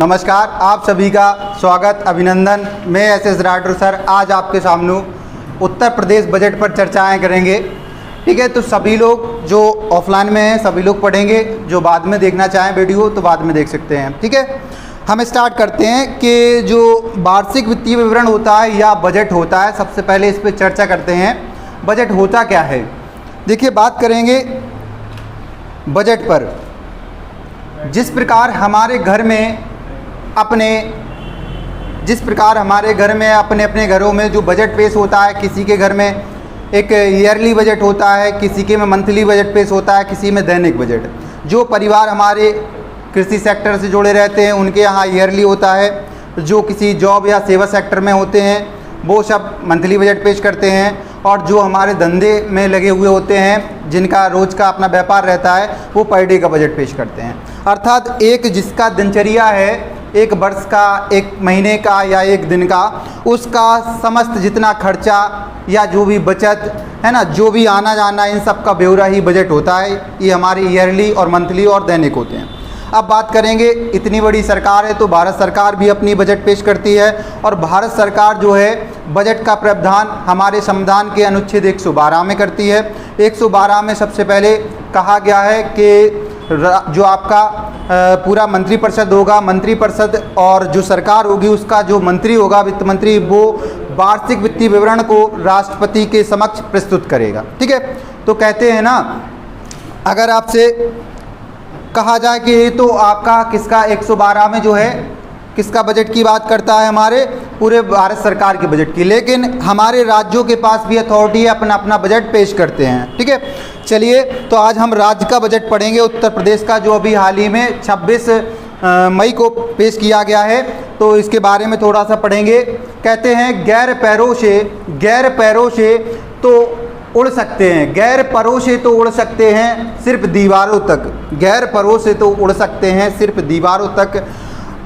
नमस्कार, आप सभी का स्वागत, अभिनंदन। मैं एस राठौर सर आज आपके सामने उत्तर प्रदेश बजट पर चर्चाएं करेंगे। ठीक है, तो सभी लोग जो ऑफलाइन में हैं सभी लोग पढ़ेंगे, जो बाद में देखना चाहें वीडियो तो बाद में देख सकते हैं। ठीक है, हम स्टार्ट करते हैं कि जो वार्षिक वित्तीय विवरण होता है या बजट होता है, सबसे पहले इस पर चर्चा करते हैं। बजट होता क्या है? देखिए, बात करेंगे बजट पर। जिस प्रकार हमारे घर में अपने अपने घरों में जो बजट पेश होता है, किसी के घर में एक ईयरली बजट होता है, किसी के में मंथली बजट पेश होता है, किसी में दैनिक बजट। जो परिवार हमारे कृषि सेक्टर से जुड़े रहते हैं उनके यहाँ ईयरली होता है, जो किसी जॉब या सेवा सेक्टर में होते हैं वो सब मंथली बजट पेश करते हैं, और जो हमारे धंधे में लगे हुए होते हैं जिनका रोज़ का अपना व्यापार रहता है वो पर डे का बजट पेश करते हैं। अर्थात एक जिसका दिनचर्या है, एक वर्ष का, एक महीने का या एक दिन का, उसका समस्त जितना खर्चा या जो भी बचत है ना, जो भी आना जाना, इन सब का ब्यौरा ही बजट होता है। ये हमारे ईयरली और मंथली और दैनिक होते हैं। अब बात करेंगे, इतनी बड़ी सरकार है तो भारत सरकार भी अपनी बजट पेश करती है, और भारत सरकार जो है बजट का प्रावधान हमारे संविधान के अनुच्छेद 112 में करती है। 112 में सबसे पहले कहा गया है कि जो आपका पूरा मंत्रिपरिषद होगा, मंत्रिपरिषद और जो सरकार होगी उसका जो मंत्री होगा, वित्त मंत्री, वो वार्षिक वित्तीय विवरण को राष्ट्रपति के समक्ष प्रस्तुत करेगा। ठीक है, तो कहते हैं ना, अगर आपसे कहा जाए कि ये तो आपका किसका 112 में जो है किसका बजट की बात करता है, हमारे पूरे भारत सरकार के बजट की, लेकिन हमारे राज्यों के पास भी अथॉरिटी है, अपना अपना बजट पेश करते हैं। ठीक है, चलिए तो आज हम राज्य का बजट पढ़ेंगे, उत्तर प्रदेश का, जो अभी हाल ही में 26 मई को पेश किया गया है, तो इसके बारे में थोड़ा सा पढ़ेंगे। कहते हैं गैर पैरों से तो उड़ सकते हैं, गैर परों से तो उड़ सकते हैं सिर्फ दीवारों तक, गैर परों से तो उड़ सकते हैं सिर्फ दीवारों तक।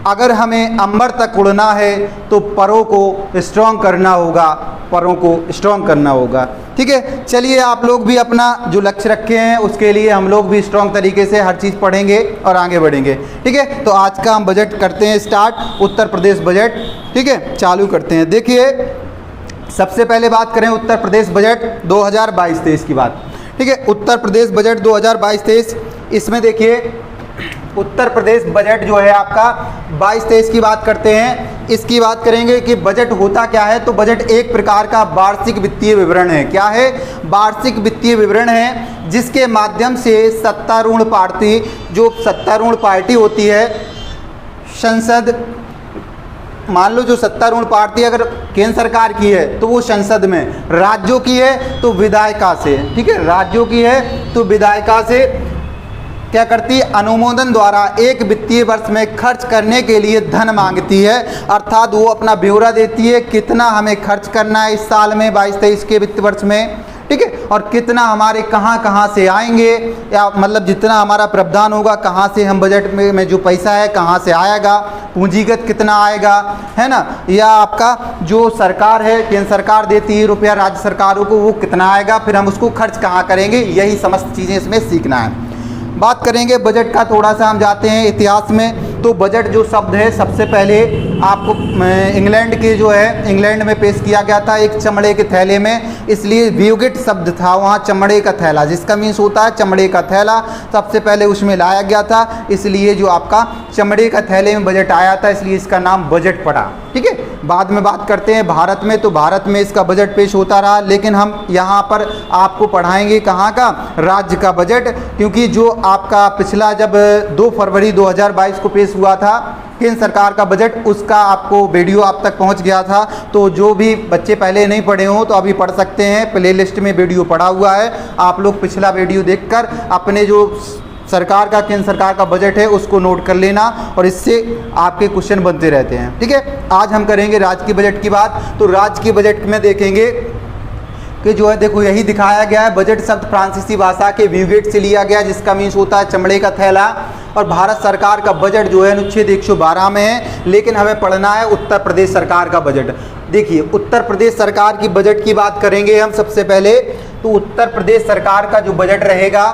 अगर हमें अंबर तक उड़ना है तो परों को स्ट्रॉन्ग करना होगा, परों को स्ट्रॉन्ग करना होगा। ठीक है, चलिए आप लोग भी अपना जो लक्ष्य रखे हैं उसके लिए हम लोग भी स्ट्रॉन्ग तरीके से हर चीज़ पढ़ेंगे और आगे बढ़ेंगे। ठीक है, तो आज का हम बजट करते हैं स्टार्ट, उत्तर प्रदेश बजट। ठीक है, चालू करते हैं। देखिए, सबसे पहले बात करें उत्तर प्रदेश बजट 2022-23 की बात। ठीक है, उत्तर प्रदेश बजट 2022-23, इसमें देखिए उत्तर प्रदेश बजट जो है आपका 22-23 की बात करते हैं। इसकी बात करेंगे कि बजट होता क्या है, तो बजट एक प्रकार का वार्षिक वित्तीय विवरण है। क्या है? वार्षिक वित्तीय विवरण है, जिसके माध्यम से सत्तारूढ़ पार्टी, जो सत्तारूढ़ पार्टी होती है, संसद, मान लो जो सत्तारूढ़ पार्टी अगर केंद्र सरकार की है तो वो संसद में, राज्यों की है तो विधायिका से। ठीक है, राज्यों की है तो विधायिका से क्या करती है? अनुमोदन द्वारा एक वित्तीय वर्ष में खर्च करने के लिए धन मांगती है, अर्थात वो अपना ब्यौरा देती है कितना हमें खर्च करना है इस साल में 22-23 के वित्त वर्ष में। ठीक है, और कितना हमारे कहाँ से आएंगे, या मतलब जितना हमारा प्रावधान होगा, कहाँ से हम बजट में जो पैसा है कहाँ से आएगा, पूंजीगत कितना आएगा, है ना, या आपका जो सरकार है, केंद्र सरकार देती है रुपया राज्य सरकारों को, वो कितना आएगा, फिर हम उसको खर्च कहाँ करेंगे, यही समस्त चीज़ें इसमें सीखना है। बात करेंगे बजट का, थोड़ा सा हम जाते हैं इतिहास में। तो बजट जो शब्द है सबसे पहले आपको इंग्लैंड के जो है, इंग्लैंड में पेश किया गया था एक चमड़े के थैले में, इसलिए व्यूगेट शब्द था वहाँ, चमड़े का थैला, जिसका मीन्स होता है चमड़े का थैला, सबसे पहले उसमें लाया गया था, इसलिए जो आपका चमड़े का थैले में बजट आया था, इसलिए इसका नाम बजट पड़ा। ठीक है, बाद में बात करते हैं भारत में, तो भारत में इसका बजट पेश होता रहा, लेकिन हम यहाँ पर आपको पढ़ाएंगे कहाँ का? राज्य का बजट, क्योंकि जो आपका पिछला जब 2 फरवरी 2022 को पेश हुआ था केंद्र सरकार का बजट, उसका आपको वीडियो आप तक पहुंच गया था, तो जो भी बच्चे पहले नहीं पढ़े हों तो अभी पढ़ सकते हैं, प्लेलिस्ट में वीडियो पड़ा हुआ है, आप लोग पिछला वीडियो देखकर अपने जो सरकार का, केंद्र सरकार का बजट है उसको नोट कर लेना, और इससे आपके क्वेश्चन बनते रहते हैं। ठीक है, आज हम करेंगे राज्य के बजट की बात। तो राज्य के बजट में देखेंगे कि जो है, देखो यही दिखाया गया है, बजट शब्द फ्रांसीसी भाषा के व्यूगेट से लिया गया, जिसका मीन्स होता है चमड़े का थैला, और भारत सरकार का बजट जो है अनुच्छेद 112 में है, लेकिन हमें पढ़ना है उत्तर प्रदेश सरकार का बजट। देखिए, उत्तर प्रदेश सरकार की बजट की बात करेंगे हम सबसे पहले, तो उत्तर प्रदेश सरकार का जो बजट रहेगा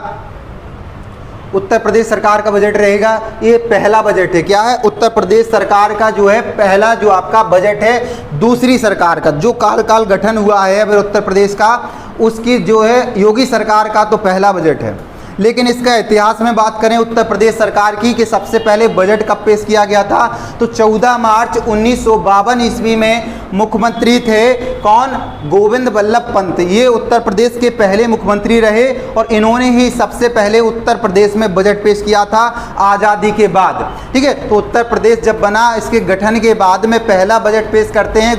उत्तर प्रदेश सरकार का बजट रहेगा। ये पहला बजट है, क्या है, उत्तर प्रदेश सरकार का जो है पहला जो आपका बजट है दूसरी सरकार का, जो काल गठन हुआ है अभी उत्तर प्रदेश का, उसकी जो है योगी सरकार का तो पहला बजट है। लेकिन इसका इतिहास में बात करें उत्तर प्रदेश सरकार की कि सबसे पहले बजट कब पेश किया गया था, तो 14 मार्च 1952 ईस्वी में मुख्यमंत्री थे कौन, गोविंद बल्लभ पंत। ये उत्तर प्रदेश के पहले मुख्यमंत्री रहे और इन्होंने ही सबसे पहले उत्तर प्रदेश में बजट पेश किया था आज़ादी के बाद। ठीक है, तो उत्तर प्रदेश जब बना, इसके गठन के बाद में पहला बजट पेश करते हैं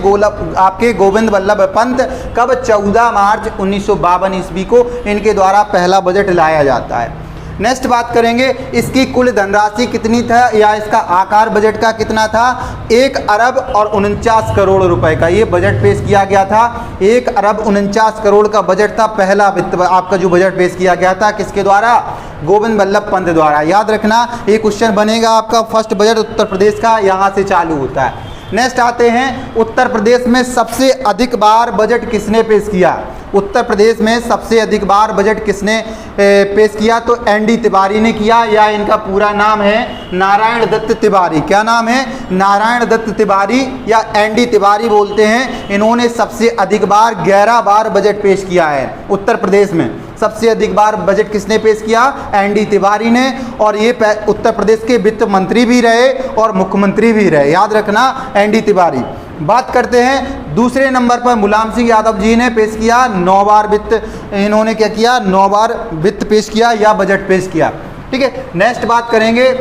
आपके गोविंद बल्लभ पंत। कब, 14 मार्च 1952 ईस्वी को इनके द्वारा पहला बजट लाया जाता है। नेक्स्ट बात करेंगे, इसकी कुल धनराशि कितनी था या इसका आकार बजट का कितना था, 1 अरब और 49 करोड़ रुपए का ये बजट पेश किया गया था। 1 अरब 49 करोड़ का बजट था पहला आपका जो बजट पेश किया गया था, किसके द्वारा, गोविंद बल्लभ पंत द्वारा। याद रखना ये क्वेश्चन बनेगा आपका, फर्स्ट बजट उत्तर प्रदेश का यहाँ से चालू होता है। नेक्स्ट आते हैं, उत्तर प्रदेश में सबसे अधिक बार बजट किसने पेश किया। उत्तर प्रदेश में सबसे अधिक बार बजट किसने पेश किया, तो एनडी तिवारी ने किया, या इनका पूरा नाम है नारायण दत्त तिवारी। क्या नाम है, नारायण दत्त तिवारी या एनडी तिवारी बोलते हैं। इन्होंने सबसे अधिक बार 11 बार बजट पेश किया है उत्तर प्रदेश में। सबसे अधिक बार बजट किसने पेश किया, एनडी तिवारी ने, और ये उत्तर प्रदेश के वित्त मंत्री भी रहे और मुख्यमंत्री भी रहे। याद रखना, एनडी तिवारी। बात करते हैं दूसरे नंबर पर मुलायम सिंह यादव जी ने पेश किया 9 बार वित्त, इन्होंने क्या किया, 9 बार वित्त पेश किया या बजट पेश किया। ठीक है, नेक्स्ट बात करेंगे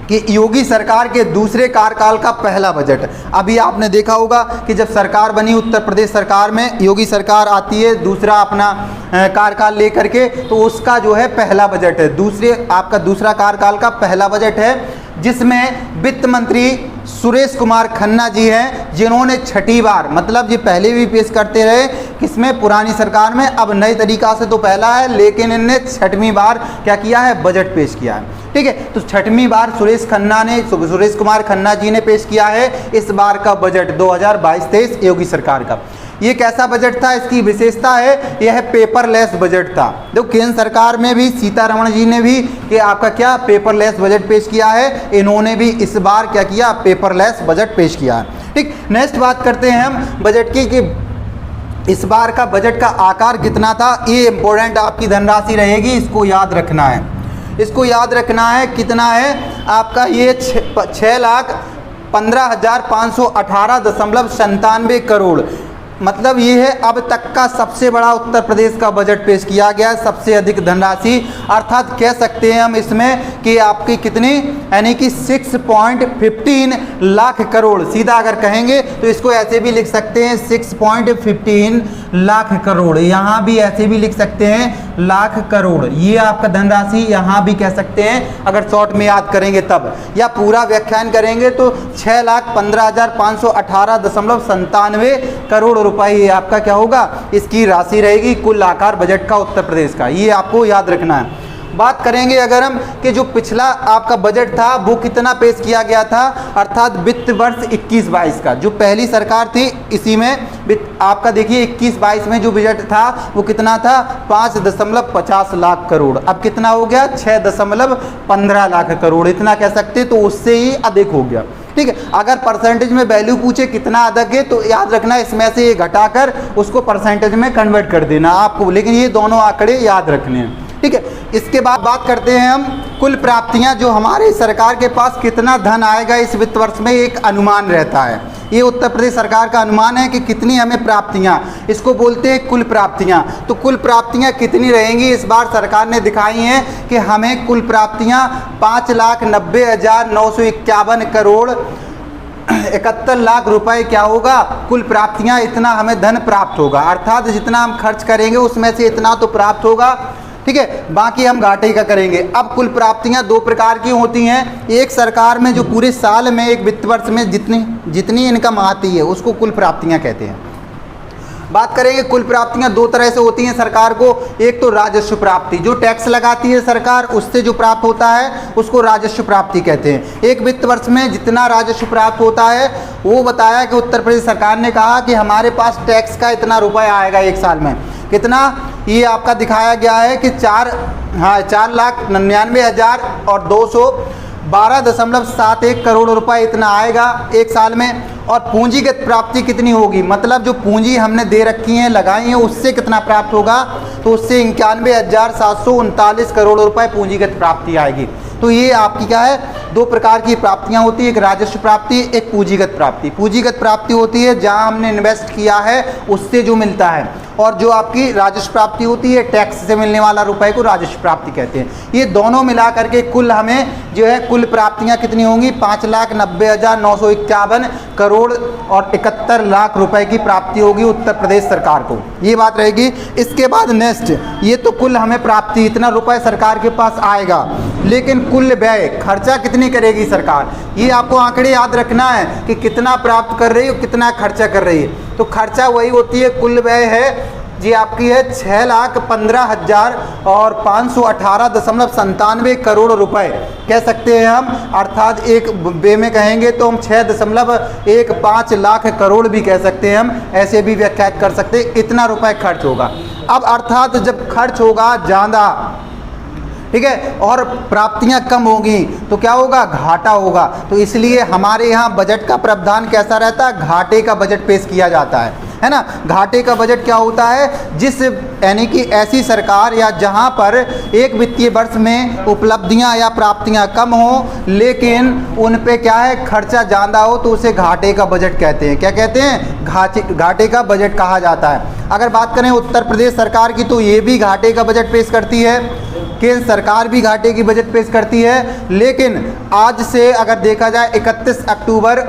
कि योगी सरकार के दूसरे कार्यकाल का पहला बजट। अभी आपने देखा होगा कि जब सरकार बनी उत्तर प्रदेश सरकार में, योगी सरकार आती है दूसरा अपना कार्यकाल लेकर के, तो उसका जो है पहला बजट है, आपका दूसरा कार्यकाल का पहला बजट है, जिसमें वित्त मंत्री सुरेश कुमार खन्ना जी हैं, जिन्होंने 6ठी बार, मतलब ये पहले भी पेश करते रहे किसमें, पुरानी सरकार में, अब नए तरीका से तो पहला है, लेकिन इनने 6वीं बार क्या किया है, बजट पेश किया है। ठीक है, तो 6वीं बार सुरेश कुमार खन्ना जी ने पेश किया है इस बार का बजट 2022-23 योगी सरकार का। ये कैसा बजट था, इसकी विशेषता है यह पेपरलेस बजट था। देखो केंद्र सरकार में भी सीतारमण जी ने भी कि आपका क्या पेपरलेस बजट पेश किया है, इन्होंने भी इस बार क्या किया, पेपरलेस बजट पेश किया है। ठीक, नेक्स्ट बात करते हैं हम बजट की कि इस बार का बजट का आकार कितना था। ये इंपॉर्टेंट आपकी धनराशि रहेगी, इसको याद रखना है, इसको याद रखना है। कितना है आपका, ये 6,15,518.97 करोड़, मतलब ये है अब तक का सबसे बड़ा उत्तर प्रदेश का बजट पेश किया गया है, सबसे अधिक धनराशि। अर्थात कह सकते हैं हम इसमें कि आपकी कितनी, यानी कि 6.15 लाख करोड़। सीधा अगर कहेंगे तो इसको ऐसे भी लिख सकते हैं 6.15 लाख करोड़, यहाँ भी ऐसे भी लिख सकते हैं लाख करोड़। ये आपका धनराशि यहाँ भी कह सकते हैं अगर शॉर्ट में याद करेंगे तब, या पूरा व्याख्यान करेंगे तो 6,15,518.97 करोड़ रुपए ये आपका क्या होगा, इसकी राशि रहेगी कुल आकार बजट का उत्तर प्रदेश का। ये आपको याद रखना है। बात करेंगे अगर हम कि जो पिछला आपका बजट था वो कितना पेश किया गया था, अर्थात वित्त वर्ष 21-22 का, जो पहली सरकार थी इसी में आपका देखिए 21-22 में जो बजट था वो कितना था, 5.50 लाख करोड़। अब कितना हो गया, 6.15 लाख करोड़, इतना कह सकते तो उससे ही अधिक हो गया। ठीक है, अगर परसेंटेज में वैल्यू पूछे कितना अधिक है तो याद रखना इसमें से ये घटाकर उसको परसेंटेज में कन्वर्ट कर देना आपको, लेकिन ये दोनों आंकड़े याद रखने हैं। ठीक है, इसके बाद बात करते हैं हम कुल प्राप्तियां, जो हमारे सरकार के पास कितना धन आएगा इस वित्त वर्ष में, एक अनुमान रहता है। ये उत्तर प्रदेश सरकार का अनुमान है कि कितनी हमें प्राप्तियां, इसको बोलते हैं कुल प्राप्तियां। तो कुल प्राप्तियां कितनी रहेंगी, इस बार सरकार ने दिखाई हैं कि हमें कुल प्राप्तियां 5,90,951 करोड़ 71 लाख रुपए क्या होगा, कुल प्राप्तियां, इतना हमें धन प्राप्त होगा। अर्थात जितना हम खर्च करेंगे उसमें से इतना तो प्राप्त होगा। ठीक है, बाकी हम घाटे का करेंगे। अब कुल प्राप्तियां 2 प्रकार की होती हैं। एक सरकार में जो पूरे साल में एक वित्त वर्ष में जितनी इनकम आती है उसको कुल प्राप्तियां कहते हैं। बात करेंगे कुल प्राप्तियां 2 तरह से होती हैं सरकार को। एक तो राजस्व प्राप्ति, जो टैक्स लगाती है सरकार उससे जो प्राप्त होता है उसको राजस्व प्राप्ति कहते हैं। एक वित्त वर्ष में जितना राजस्व प्राप्त होता है वो बताया कि उत्तर प्रदेश सरकार ने कहा कि हमारे पास टैक्स का इतना रुपया आएगा एक साल में, कितना, ये आपका दिखाया गया है कि 4,99,212.71 करोड़ रुपए इतना आएगा एक साल में। और पूंजीगत प्राप्ति कितनी होगी, मतलब जो पूंजी हमने दे रखी है, लगाई है, उससे कितना प्राप्त होगा, तो उससे 91,739 करोड़ रुपए पूंजीगत प्राप्ति आएगी। तो ये आपकी क्या है, दो प्रकार की प्राप्तियां होती है, एक राजस्व प्राप्ति, एक पूंजीगत प्राप्ति। पूंजीगत प्राप्ति होती है जहां हमने इन्वेस्ट किया है उससे जो मिलता है, और जो आपकी राजस्व प्राप्ति होती है टैक्स से मिलने वाला रुपए को राजस्व प्राप्ति कहते हैं। ये दोनों मिला करके कुल हमें जो है कुल प्राप्तियां कितनी होंगी, 5,90,951 करोड़ और 71 लाख रुपए की प्राप्ति होगी उत्तर प्रदेश सरकार को। ये बात रहेगी। इसके बाद नेक्स्ट, ये तो कुल हमें प्राप्ति इतना रुपए सरकार के पास आएगा, लेकिन कुल व्यय खर्चा कितनी करेगी सरकार, ये आपको आंकड़े याद रखना है कि कितना प्राप्त कर रही है, कितना खर्चा कर रही है। तो खर्चा वही होती है, कुल व्यय है जी आपकी है 6,15,518.97 करोड़ रुपए कह सकते हैं हम, अर्थात एक वे में कहेंगे तो हम 6.15 लाख करोड़ भी कह सकते हैं, हम ऐसे भी व्याख्यात कर सकते हैं। इतना रुपए खर्च होगा। अब अर्थात जब खर्च होगा ज़्यादा, ठीक है, और प्राप्तियां कम होगी तो क्या होगा, घाटा होगा। तो इसलिए हमारे यहाँ बजट का प्रावधान कैसा रहता है, घाटे का बजट पेश किया जाता है ना। घाटे का बजट क्या होता है, जिस यानी कि ऐसी सरकार या जहाँ पर एक वित्तीय वर्ष में उपलब्धियाँ या प्राप्तियाँ कम हो लेकिन उन पे क्या है खर्चा ज़्यादा हो, तो उसे घाटे का बजट कहते हैं। क्या कहते हैं, घाटे का बजट कहा जाता है। अगर बात करें उत्तर प्रदेश सरकार की, तो ये भी घाटे का बजट पेश करती है, केंद्र सरकार भी घाटे की बजट पेश करती है। लेकिन आज से अगर देखा जाए 31 अक्टूबर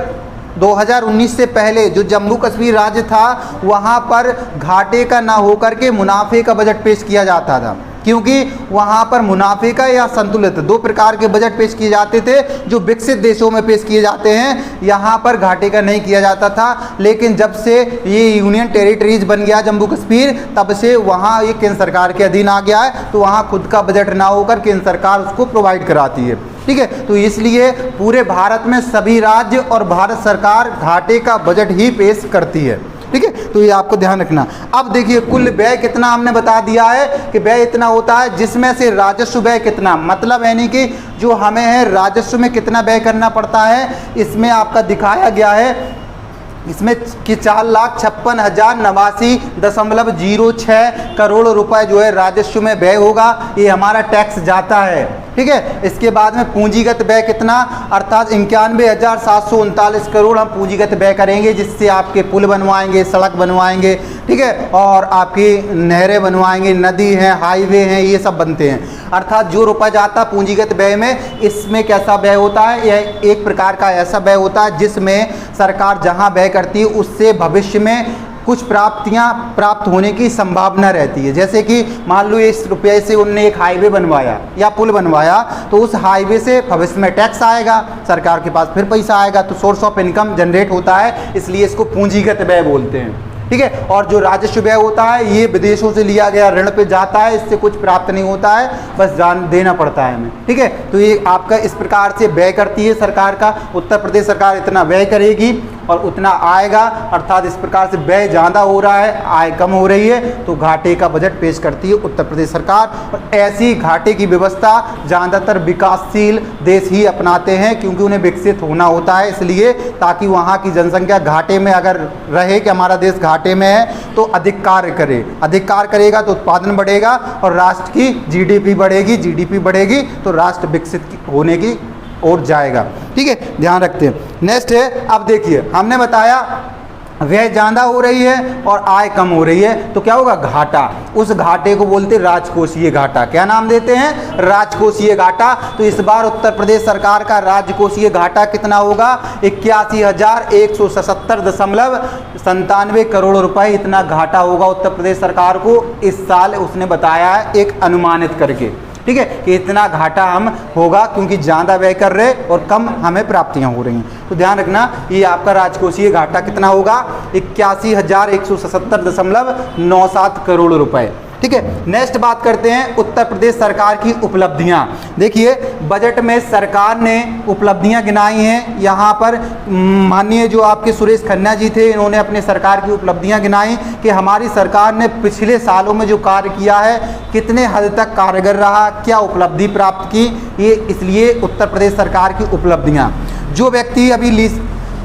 2019 से पहले जो जम्मू कश्मीर राज्य था वहाँ पर घाटे का ना होकर के मुनाफे का बजट पेश किया जाता था, क्योंकि वहाँ पर मुनाफे का या संतुलित दो प्रकार के बजट पेश किए जाते थे जो विकसित देशों में पेश किए जाते हैं, यहाँ पर घाटे का नहीं किया जाता था। लेकिन जब से ये यूनियन टेरिटरीज बन गया जम्मू कश्मीर, तब से वहाँ ये केंद्र सरकार के अधीन आ गया है, तो वहाँ खुद का बजट ना होकर केंद्र सरकार उसको प्रोवाइड कराती है। ठीक है, तो इसलिए पूरे भारत में सभी राज्य और भारत सरकार घाटे का बजट ही पेश करती है। ठीक है, तो ये आपको ध्यान रखना। अब देखिए कुल व्यय कितना हमने बता दिया है कि व्यय इतना होता है, जिसमें से राजस्व व्यय कितना, मतलब यानी कि जो हमें है राजस्व में कितना व्यय करना पड़ता है, इसमें आपका दिखाया गया है इसमें कि 4,56,89.06 करोड़ रुपए जो है राजस्व में व्यय होगा, ये हमारा टैक्स जाता है। ठीक है, इसके बाद में पूंजीगत व्यय कितना, अर्थात 91,739 करोड़ हम पूंजीगत व्यय करेंगे, जिससे आपके पुल बनवाएंगे, सड़क बनवाएंगे, ठीक है, और आपकी नहरें बनवाएंगे, नदी हैं, हाईवे हैं, ये सब बनते हैं। अर्थात जो रुपया जाता है पूंजीगत व्यय में, इसमें कैसा व्यय होता है, यह एक प्रकार का ऐसा व्यय होता है जिसमें सरकार जहाँ व्यय करती है उससे भविष्य में कुछ प्राप्तियां प्राप्त होने की संभावना रहती है। जैसे कि मान लो इस रुपये से उनने एक हाईवे बनवाया या पुल बनवाया, तो उस हाईवे से भविष्य में टैक्स आएगा, सरकार के पास फिर पैसा आएगा, तो सोर्स ऑफ इनकम जनरेट होता है, इसलिए इसको पूंजीगत व्यय बोलते हैं। ठीक है, और जो राजस्व व्यय होता है ये विदेशों से लिया गया ऋण पे जाता है, इससे कुछ प्राप्त नहीं होता है, बस जान देना पड़ता है हमें। ठीक है, तो ये आपका इस प्रकार से व्यय करती है सरकार का। उत्तर प्रदेश सरकार इतना व्यय करेगी और उतना आएगा, अर्थात इस प्रकार से व्यय ज़्यादा हो रहा है, आय कम हो रही है, तो घाटे का बजट पेश करती है उत्तर प्रदेश सरकार। और ऐसी घाटे की व्यवस्था ज़्यादातर विकासशील देश ही अपनाते हैं, क्योंकि उन्हें विकसित होना होता है, इसलिए ताकि वहाँ की जनसंख्या घाटे में अगर रहे कि हमारा देश घाटे में है तो अधिक कार्य करे, अधिक कार्य करेगा तो उत्पादन बढ़ेगा और राष्ट्र की जीडीपी बढ़ेगी, जीडीपी बढ़ेगी तो राष्ट्र विकसित होने की ओर जाएगा। ठीक है, ध्यान रखते हैं। नेक्स्ट है, अब देखिए हमने बताया व्यय ज़्यादा हो रही है और आय कम हो रही है, तो क्या होगा, घाटा। उस घाटे को बोलते हैं राजकोषीय घाटा। क्या नाम देते हैं, राजकोषीय घाटा। तो इस बार उत्तर प्रदेश सरकार का राजकोषीय घाटा कितना होगा, 81,177.97 करोड़ रुपए इतना घाटा होगा उत्तर प्रदेश सरकार को इस साल, उसने बताया है एक अनुमानित करके। ठीक है, कि इतना घाटा हम होगा क्योंकि ज़्यादा व्यय कर रहे और कम हमें प्राप्तियां हो रही हैं। तो ध्यान रखना, ये आपका राजकोषीय घाटा कितना होगा, 81,177.97 करोड़ रुपए। ठीक है। नेक्स्ट बात करते हैं उत्तर प्रदेश सरकार की उपलब्धियां। देखिए बजट में सरकार ने उपलब्धियां गिनाई हैं। यहाँ पर माननीय जो आपके सुरेश खन्ना जी थे, इन्होंने अपने सरकार की उपलब्धियां गिनाई कि हमारी सरकार ने पिछले सालों में जो कार्य किया है कितने हद तक कारगर रहा, क्या उपलब्धि प्राप्त की, ये इसलिए उत्तर प्रदेश सरकार की उपलब्धियाँ। जो व्यक्ति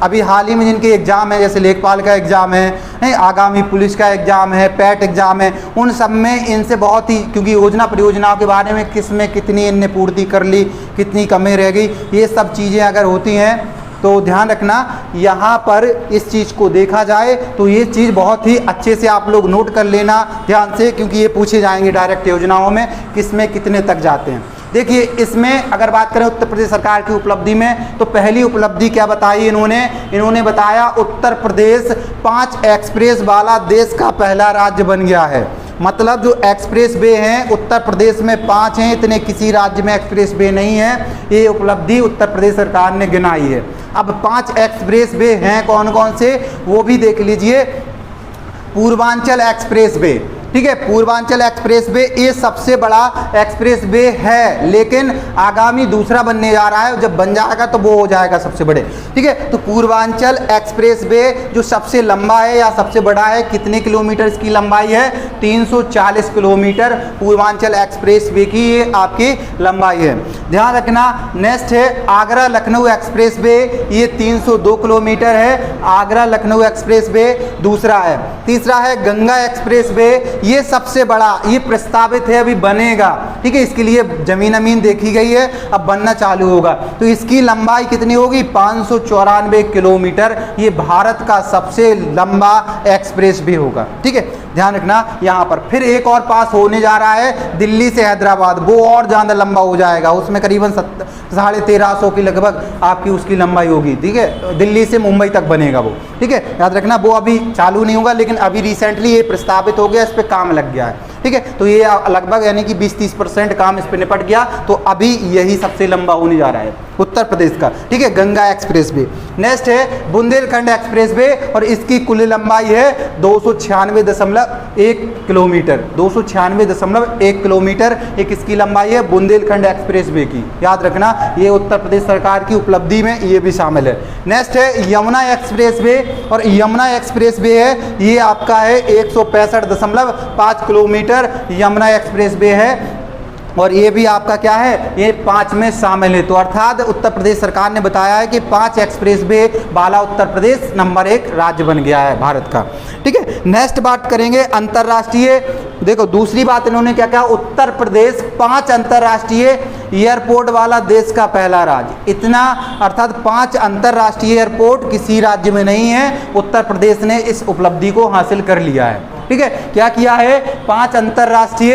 अभी हाल ही में जिनके एग्ज़ाम है, जैसे लेखपाल का एग्ज़ाम है, नहीं आगामी पुलिस का एग्ज़ाम है, पैट एग्ज़ाम है, उन सब में इनसे बहुत ही, क्योंकि योजना परियोजनाओं के बारे में किस में कितनी इनने पूर्ति कर ली, कितनी कमी रह गई, ये सब चीज़ें अगर होती हैं तो ध्यान रखना यहाँ पर इस चीज़ को देखा जाए तो ये चीज़ बहुत ही अच्छे से आप लोग नोट कर लेना ध्यान से, क्योंकि ये पूछे जाएंगे डायरेक्ट योजनाओं में किस में कितने तक जाते हैं। देखिए इसमें अगर बात करें उत्तर प्रदेश सरकार की उपलब्धि में, तो पहली उपलब्धि क्या बताई इन्होंने बताया उत्तर प्रदेश 5 एक्सप्रेस वाला देश का पहला राज्य बन गया है। मतलब जो एक्सप्रेस वे हैं उत्तर प्रदेश में 5 हैं, इतने किसी राज्य में एक्सप्रेस वे नहीं है। ये उपलब्धि उत्तर प्रदेश सरकार ने गिनाई है। अब 5 एक्सप्रेस वे हैं कौन कौन से, वो भी देख लीजिए। पूर्वांचल एक्सप्रेस वे, ठीक है, पूर्वांचल एक्सप्रेस वे ये सबसे बड़ा एक्सप्रेस वे है, लेकिन आगामी दूसरा बनने जा रहा है, जब बन जाएगा तो वो हो जाएगा सबसे बड़े। ठीक है, तो पूर्वांचल एक्सप्रेस वे जो सबसे लंबा है या सबसे बड़ा है, कितने किलोमीटर इसकी लंबाई है, 340 किलोमीटर पूर्वांचल एक्सप्रेस वे की ये आपकी लंबाई है। ध्यान रखना। नेक्स्ट है आगरा लखनऊ एक्सप्रेस वे, ये 302 किलोमीटर है, आगरा लखनऊ एक्सप्रेस वे दूसरा है। तीसरा है गंगा एक्सप्रेस वे, ये सबसे बड़ा, ये प्रस्तावित है, अभी बनेगा। ठीक है, इसके लिए जमीन देखी गई है, अब बनना चालू होगा। तो इसकी लंबाई कितनी होगी, 594 किलोमीटर। ये भारत का सबसे लंबा एक्सप्रेस भी होगा। ठीक है, ध्यान रखना। यहाँ पर फिर एक और पास होने जा रहा है दिल्ली से हैदराबाद, वो और ज़्यादा लंबा हो जाएगा, उसमें करीबन 1350 की लगभग आपकी उसकी लंबाई होगी। ठीक है, दिल्ली से मुंबई तक बनेगा वो। ठीक है, याद रखना। वो अभी चालू नहीं होगा, लेकिन अभी रिसेंटली ये प्रस्तावित हो गया, इस पर काम लग गया है। ठीक है, तो ये लगभग यानी कि 20-30% काम इस पर निपट गया, तो अभी यही सबसे लंबा होने जा रहा है उत्तर प्रदेश का। ठीक है, गंगा एक्सप्रेस वे। नेक्स्ट है बुंदेलखंड एक्सप्रेस वे, और इसकी कुल लंबाई है 296.1 किलोमीटर। 296.1 किलोमीटर एक इसकी लंबाई है बुंदेलखंड एक्सप्रेस वे की। याद रखना, ये उत्तर प्रदेश सरकार की उपलब्धि में ये भी शामिल है। नेक्स्ट है यमुना एक्सप्रेस वे, और यमुना एक्सप्रेस वे है, ये आपका है 165.5 किलोमीटर यमुना एक्सप्रेस वे है, और ये भी आपका क्या है, ये 5 में शामिल है। तो अर्थात उत्तर प्रदेश सरकार ने बताया है कि 5 एक्सप्रेस वे वाला उत्तर प्रदेश नंबर 1 राज्य बन गया है भारत का। ठीक है, नेक्स्ट बात करेंगे अंतर्राष्ट्रीय। देखो दूसरी बात इन्होंने क्या कहा, उत्तर प्रदेश 5 अंतर्राष्ट्रीय एयरपोर्ट वाला देश का पहला राज्य। इतना अर्थात 5 अंतर्राष्ट्रीय एयरपोर्ट किसी राज्य में नहीं है, उत्तर प्रदेश ने इस उपलब्धि को हासिल कर लिया है। ठीक है, क्या किया है, 5 अंतर्राष्ट्रीय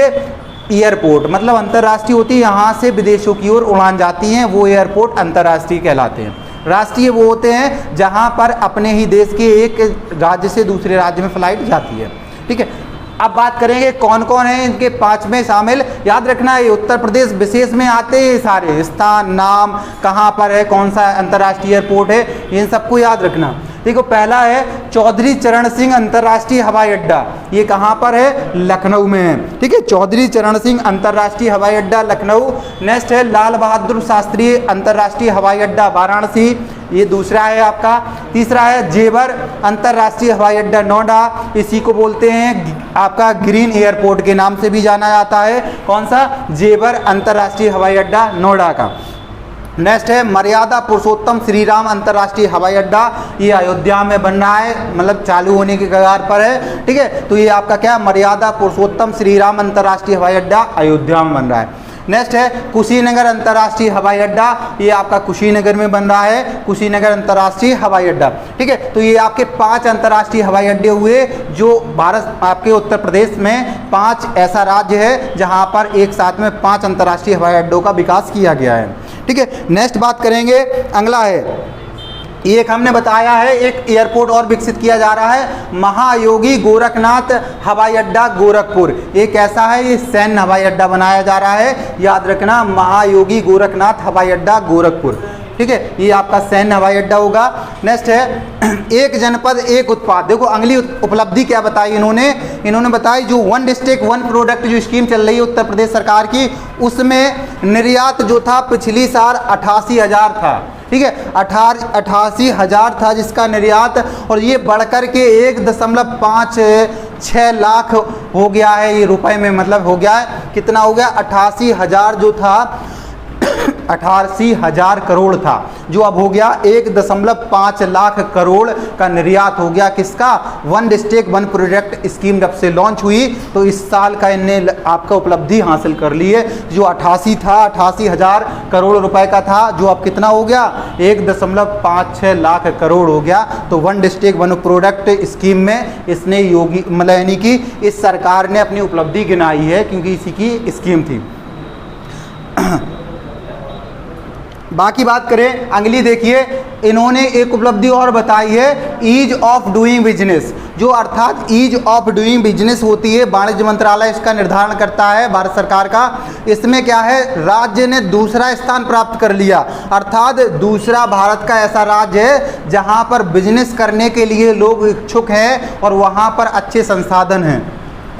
एयरपोर्ट, मतलब अंतर्राष्ट्रीय होती है यहाँ से विदेशों की ओर उड़ान जाती हैं, वो एयरपोर्ट अंतर्राष्ट्रीय कहलाते हैं। राष्ट्रीय वो होते हैं जहाँ पर अपने ही देश के एक राज्य से दूसरे राज्य में फ्लाइट जाती है। ठीक है, अब बात करेंगे कौन कौन है इनके 5 में शामिल। याद रखना, ये उत्तर प्रदेश विशेष में आते हैं सारे स्थान, नाम, कहाँ पर है, कौन सा अंतर्राष्ट्रीय एयरपोर्ट है, इन सबको याद रखना। देखो पहला है चौधरी चरण सिंह अंतर्राष्ट्रीय हवाई अड्डा, ये कहाँ पर है, लखनऊ में है। ठीक है, चौधरी चरण सिंह अंतर्राष्ट्रीय हवाई अड्डा लखनऊ। नेक्स्ट है लाल बहादुर शास्त्री अंतर्राष्ट्रीय हवाई अड्डा वाराणसी, ये दूसरा है आपका। तीसरा है जेवर अंतर्राष्ट्रीय हवाई अड्डा नोएडा, इसी को बोलते हैं आपका ग्रीन एयरपोर्ट के नाम से भी जाना जाता है। कौन सा, जेवर अंतर्राष्ट्रीय हवाई अड्डा नोएडा का। नेक्स्ट है मर्यादा पुरुषोत्तम श्री राम अंतर्राष्ट्रीय हवाई अड्डा, ये अयोध्या में बन रहा है, मतलब चालू होने के कगार पर है। ठीक है, तो ये आपका क्या, मर्यादा पुरुषोत्तम श्री राम अंतर्राष्ट्रीय हवाई अड्डा अयोध्या में बन रहा है। नेक्स्ट है कुशीनगर अंतर्राष्ट्रीय हवाई अड्डा, ये आपका कुशीनगर में बन रहा है, कुशीनगर अंतर्राष्ट्रीय हवाई अड्डा। ठीक है, तो ये आपके 5 अंतर्राष्ट्रीय हवाई अड्डे हुए, जो भारत आपके उत्तर प्रदेश में 5 ऐसा राज्य है जहां पर एक साथ में 5 अंतर्राष्ट्रीय हवाई अड्डों का विकास किया गया है। ठीक है, नेक्स्ट बात करेंगे, अगला है एक हमने बताया है एक एयरपोर्ट और विकसित किया जा रहा है, महायोगी गोरखनाथ हवाई अड्डा गोरखपुर। ये कैसा है, ये सैन्य हवाई अड्डा बनाया जा रहा है। याद रखना, महायोगी गोरखनाथ हवाई अड्डा गोरखपुर। ठीक है, ये आपका सैन्य हवाई अड्डा होगा। नेक्स्ट है एक जनपद एक उत्पाद। देखो अगली उपलब्धि क्या बताई इन्होंने बताई जो वन डिस्ट्रिक्ट वन प्रोडक्ट जो स्कीम चल रही है उत्तर प्रदेश सरकार की, उसमें निर्यात जो था पिछली साल 88,000 था। ठीक है, 88,000 था जिसका निर्यात, और ये बढ़कर के 1.56 लाख हो गया है, ये रुपए में मतलब हो गया है, कितना हो गया 88,000 जो था 88,000 करोड़ था, जो अब हो गया 1.5 लाख करोड़ का निर्यात हो गया। किसका? One district one product scheme जब से लॉन्च हुई तो इस साल का इनने आपका उपलब्धि हासिल कर ली है। जो 88,000 करोड़ रुपए का था, जो अब कितना हो गया 1.56 लाख करोड़ हो गया। तो one district one product scheme में इसने योगी मतलब यानी कि इस सरकार ने अपनी उपलब्धि गिनाई है, क्योंकि इसी की स्कीम थी। बाकी बात करें अगली, देखिए इन्होंने एक उपलब्धि और बताई है, ईज ऑफ डूइंग बिजनेस, जो अर्थात ईज ऑफ डूइंग बिजनेस होती है, वाणिज्य मंत्रालय इसका निर्धारण करता है भारत सरकार का। इसमें क्या है, राज्य ने दूसरा स्थान प्राप्त कर लिया, अर्थात दूसरा भारत का ऐसा राज्य है जहां पर बिजनेस करने के लिए लोग इच्छुक हैं और वहां पर अच्छे संसाधन हैं,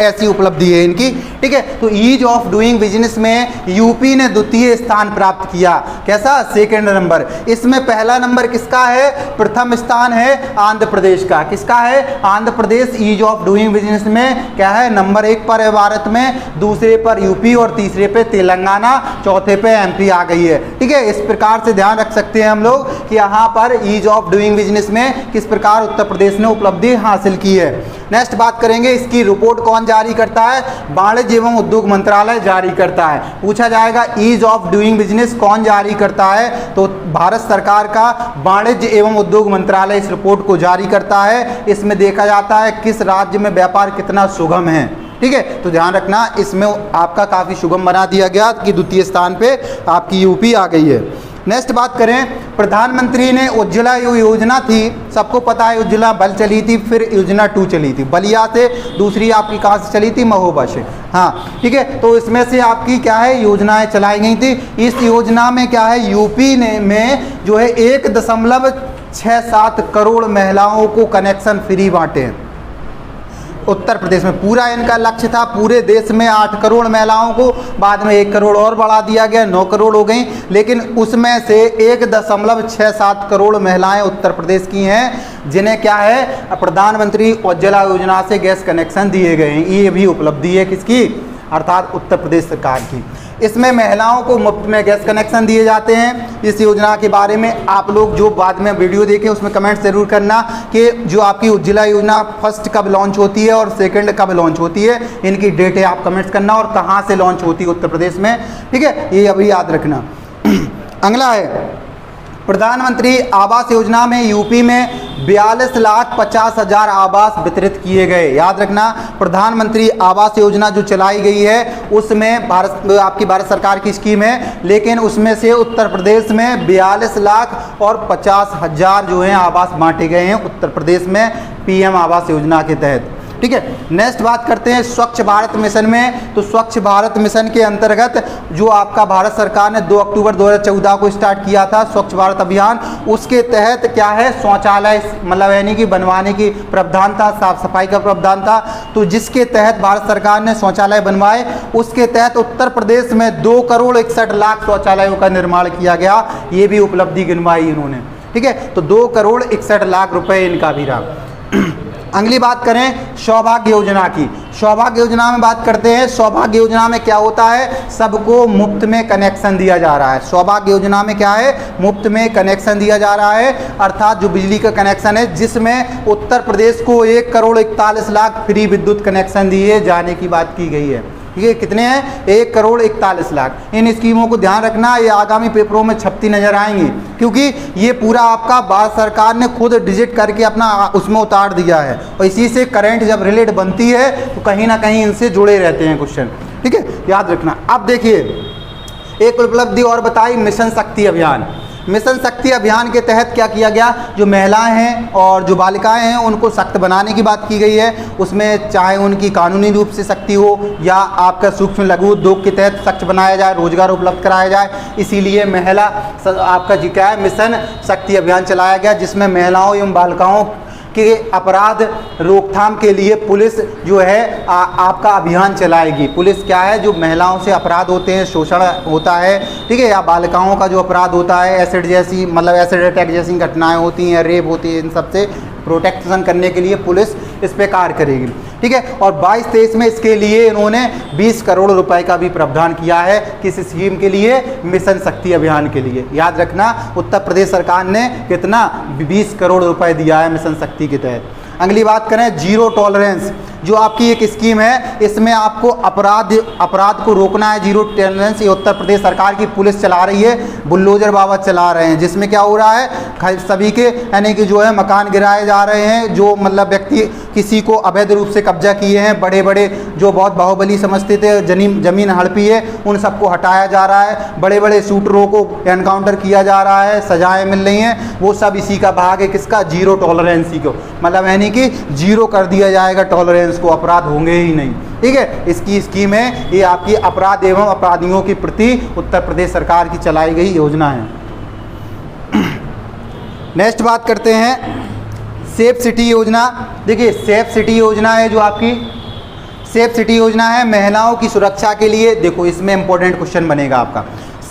ऐसी उपलब्धि है इनकी। ठीक है, तो ईज ऑफ डूइंग बिजनेस में यूपी ने द्वितीय स्थान प्राप्त किया। कैसा? Second number. इसमें पहला नंबर किसका है? प्रथम स्थान है आंध्र प्रदेश का। किसका है? Andhra Pradesh ease of doing business में क्या है, नंबर 1 पर है भारत में, दूसरे पर यूपी और तीसरे पे तेलंगाना, चौथे पे एमपी आ गई है। ठीक है, इस प्रकार से ध्यान रख सकते हैं हम लोग कि यहाँ पर ईज ऑफ डूइंग बिजनेस में किस प्रकार उत्तर प्रदेश ने उपलब्धि हासिल की है। नेक्स्ट बात करेंगे, इसकी रिपोर्ट कौन जारी करता है? वाणिज्य एवं उद्योग मंत्रालय जारी करता है। पूछा जाएगा ईज ऑफ डूइंग बिजनेस कौन जारी करता है, तो भारत सरकार का वाणिज्य एवं उद्योग मंत्रालय इस रिपोर्ट को जारी करता है। इसमें देखा जाता है किस राज्य में व्यापार कितना सुगम है। ठीक है, तो ध्यान रखना इसमें आपका काफ़ी सुगम बना दिया गया कि द्वितीय स्थान पे आपकी यूपी आ गई है। नेक्स्ट बात करें, प्रधानमंत्री ने उज्ज्वला योजना थी, सबको पता है उज्ज्वला बल चली थी, फिर योजना 2 चली थी बलिया से, दूसरी आपकी कहाँ से चली थी? महोबा से। हाँ ठीक है, तो इसमें से आपकी क्या है योजनाएं चलाई गई थी। इस योजना में क्या है, यूपी ने में जो है 1.67 करोड़ महिलाओं को कनेक्शन फ्री बांटे हैं। उत्तर प्रदेश में पूरा इनका लक्ष्य था, पूरे देश में 8 करोड़ महिलाओं को, बाद में 1 करोड़ और बढ़ा दिया गया, 9 करोड़ हो गई, लेकिन उसमें से 1.67 करोड़ महिलाएं उत्तर प्रदेश की हैं जिन्हें क्या है, प्रधानमंत्री उज्ज्वला योजना से गैस कनेक्शन दिए गए हैं। ये भी उपलब्धि है किसकी? अर्थात उत्तर प्रदेश सरकार की। इसमें महिलाओं को मुफ्त में गैस कनेक्शन दिए जाते हैं। इस योजना के बारे में आप लोग जो बाद में वीडियो देखें उसमें कमेंट ज़रूर करना कि जो आपकी उज्ज्वला योजना फर्स्ट कब लॉन्च होती है और सेकंड कब लॉन्च होती है, इनकी डेट है आप कमेंट्स करना, और कहाँ से लॉन्च होती है उत्तर प्रदेश में। ठीक है, ये अभी याद रखना। अगला है प्रधानमंत्री आवास योजना में यूपी में 42,50,000 आवास वितरित किए गए। याद रखना, प्रधानमंत्री आवास योजना जो चलाई गई है उसमें आपकी भारत सरकार की स्कीम है, लेकिन उसमें से उत्तर प्रदेश में 42,50,000 जो हैं आवास बांटे गए हैं उत्तर प्रदेश में पीएम आवास योजना के तहत। ठीक है, नेक्स्ट बात करते हैं स्वच्छ भारत मिशन में। तो स्वच्छ भारत मिशन के अंतर्गत जो आपका भारत सरकार ने 2 अक्टूबर 2014 को स्टार्ट किया था स्वच्छ भारत अभियान, उसके तहत क्या है, शौचालय मतलब यानी कि बनवाने की प्रावधान था, साफ सफाई का प्रावधान था। तो जिसके तहत भारत सरकार ने शौचालय बनवाए, उसके तहत उत्तर प्रदेश में 2 करोड़ 61 लाख शौचालयों का निर्माण किया गया। ये भी उपलब्धि गिनवाई इन्होंने। ठीक है, तो 2 करोड़ 61 लाख रुपए इनका भी रहा। अगली बात करें सौभाग्य योजना की। सौभाग्य योजना में बात करते हैं। सौभाग्य योजना में क्या होता है, सबको मुफ्त में कनेक्शन दिया जा रहा है। सौभाग्य योजना में क्या है, मुफ्त में कनेक्शन दिया जा रहा है, अर्थात जो बिजली का कनेक्शन है, जिसमें उत्तर प्रदेश को 1 करोड़ 41 लाख फ्री विद्युत कनेक्शन दिए जाने की बात की गई है। ये कितने हैं, 1 करोड़ 41 लाख। इन स्कीमों को ध्यान रखना, ये आगामी पेपरों में छपती नजर आएंगी, क्योंकि ये पूरा आपका भारत सरकार ने खुद डिजिट करके अपना उसमें उतार दिया है, और इसी से करंट जब रिलेट बनती है तो कहीं ना कहीं इनसे जुड़े रहते हैं क्वेश्चन। ठीक है, याद रखना। अब देखिए एक उपलब्धि और बताई, मिशन शक्ति अभियान। मिशन शक्ति अभियान के तहत क्या किया गया, जो महिलाएं हैं और जो बालिकाएं हैं उनको सख्त बनाने की बात की गई है। उसमें चाहे उनकी कानूनी रूप से शक्ति हो या आपका सूक्ष्म लघु उद्योग के तहत सख्त बनाया जाए, रोजगार उपलब्ध कराया जाए, इसीलिए महिला आपका जी क्या है, मिशन शक्ति अभियान चलाया गया, जिसमें महिलाओं एवं बालिकाओं के अपराध रोकथाम के लिए पुलिस जो है आपका अभियान चलाएगी। पुलिस क्या है, जो महिलाओं से अपराध होते हैं, शोषण होता है, ठीक है, या बालिकाओं का जो अपराध होता है, एसिड जैसी मतलब एसिड अटैक जैसी घटनाएं होती हैं, रेप होती है, इन सब से प्रोटेक्शन करने के लिए पुलिस इस पे कार्य करेगी, ठीक है। और 22-23 में इसके लिए इन्होंने 20 करोड़ रुपए का भी प्रावधान किया है, किस स्कीम के लिए, मिशन शक्ति अभियान के लिए। याद रखना, उत्तर प्रदेश सरकार ने कितना 20 करोड़ रुपए दिया है मिशन शक्ति के तहत। अगली बात करें जीरो टॉलरेंस, जो आपकी एक स्कीम है, इसमें आपको अपराध को रोकना है। जीरो टॉलरेंस ये उत्तर प्रदेश सरकार की पुलिस चला रही है, बुलडोजर बाबा चला रहे हैं, जिसमें क्या हो रहा है, सभी के यानी कि जो है मकान गिराए जा रहे हैं, जो मतलब व्यक्ति किसी को अवैध रूप से कब्जा किए हैं, बड़े बड़े जो बहुत बाहुबली समझते थे, जमीन हड़पी है, उन सबको हटाया जा रहा है, बड़े बड़े शूटरों को एनकाउंटर किया जा रहा है, सजाएं मिल रही हैं, वो सब इसी का भाग है, किसका, जीरो टॉलरेंसी को, मतलब यानी कि जीरो कर दिया जाएगा टॉलरेंस को, अपराध होंगे ही नहीं, ठीक है। इसकी स्कीम है, ये आपकी अपराध एवं अपराधियों के प्रति उत्तर प्रदेश सरकार की चलाई गई योजना है। नेक्स्ट बात करते हैं सेफ सिटी योजना। देखिए सेफ सिटी योजना है, जो आपकी सेफ सिटी योजना है महिलाओं की सुरक्षा के लिए। देखो इसमें इंपॉर्टेंट क्वेश्चन बनेगा आपका,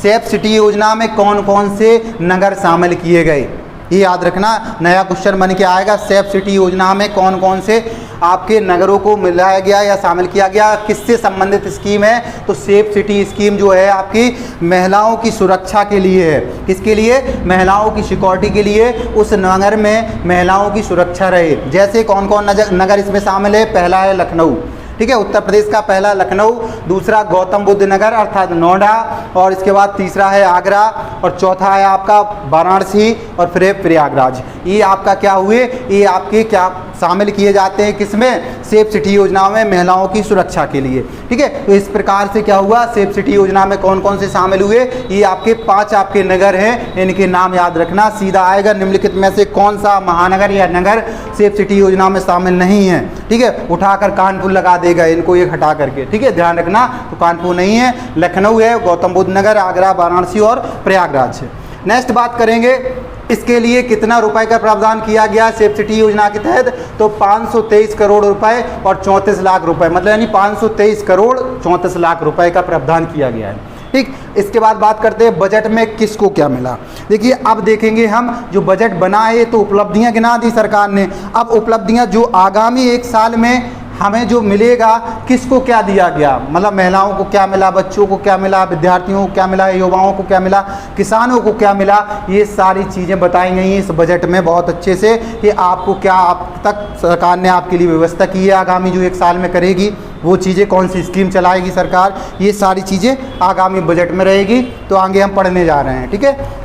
सेफ सिटी योजना में कौन कौन से नगर शामिल किए गए, ये याद रखना, नया क्वेश्चन बन के आएगा। सेफ सिटी योजना में कौन कौन से आपके नगरों को मिलाया गया या शामिल किया गया, किससे संबंधित स्कीम है, तो सेफ सिटी स्कीम जो है आपकी महिलाओं की सुरक्षा के लिए है। किसके लिए, महिलाओं की सिक्योरिटी के लिए, उस नगर में महिलाओं की सुरक्षा रहे। जैसे कौन कौन नगर इसमें शामिल है, पहला है लखनऊ, ठीक है, उत्तर प्रदेश का पहला लखनऊ, दूसरा गौतम बुद्ध नगर अर्थात नोएडा, और इसके बाद तीसरा है आगरा, और चौथा है आपका वाराणसी, और फिर प्रयागराज। ये आपका क्या हुए, ये आपके क्या शामिल किए जाते हैं, किसमें, सेफ सिटी योजना में महिलाओं की सुरक्षा के लिए, ठीक है। तो इस प्रकार से क्या हुआ, सेफ सिटी योजना में कौन कौन से शामिल हुए, ये आपके 5 आपके नगर हैं, इनके नाम याद रखना। सीधा आएगा निम्नलिखित में से कौन सा महानगर या नगर सेफ सिटी योजना में शामिल नहीं है, ठीक है, उठाकर कानपुर लगा देगा इनको एक हटा करके, ठीक है, ध्यान रखना। तो कानपुर नहीं है, लखनऊ है, गौतम बुद्ध नगर, आगरा, वाराणसी और प्रयागराज है। नेक्स्ट बात करेंगे इसके लिए कितना रुपए का प्रावधान किया गया सेफ सिटी योजना के तहत, तो 523 करोड़ रुपए और 34 लाख रुपए, मतलब यानी 523 करोड़ 34 लाख रुपए का प्रावधान किया गया है, ठीक। इसके बाद बात करते हैं बजट में किसको क्या मिला। देखिए अब देखेंगे हम, जो बजट बना है तो उपलब्धियां गिना दी सरकार ने। अब उपलब्धियां जो आगामी 1 साल में हमें जो मिलेगा, किसको क्या दिया गया, मतलब महिलाओं को क्या मिला, बच्चों को क्या मिला, विद्यार्थियों को क्या मिला, युवाओं को क्या मिला, किसानों को क्या मिला, ये सारी चीज़ें बताई गई हैं इस बजट में बहुत अच्छे से, कि आपको क्या अब तक सरकार ने आपके लिए व्यवस्था की है, आगामी जो 1 साल में करेगी वो चीज़ें, कौन सी स्कीम चलाएगी सरकार, ये सारी चीज़ें आगामी बजट में रहेगी। तो आगे हम पढ़ने जा रहे हैं, ठीक है।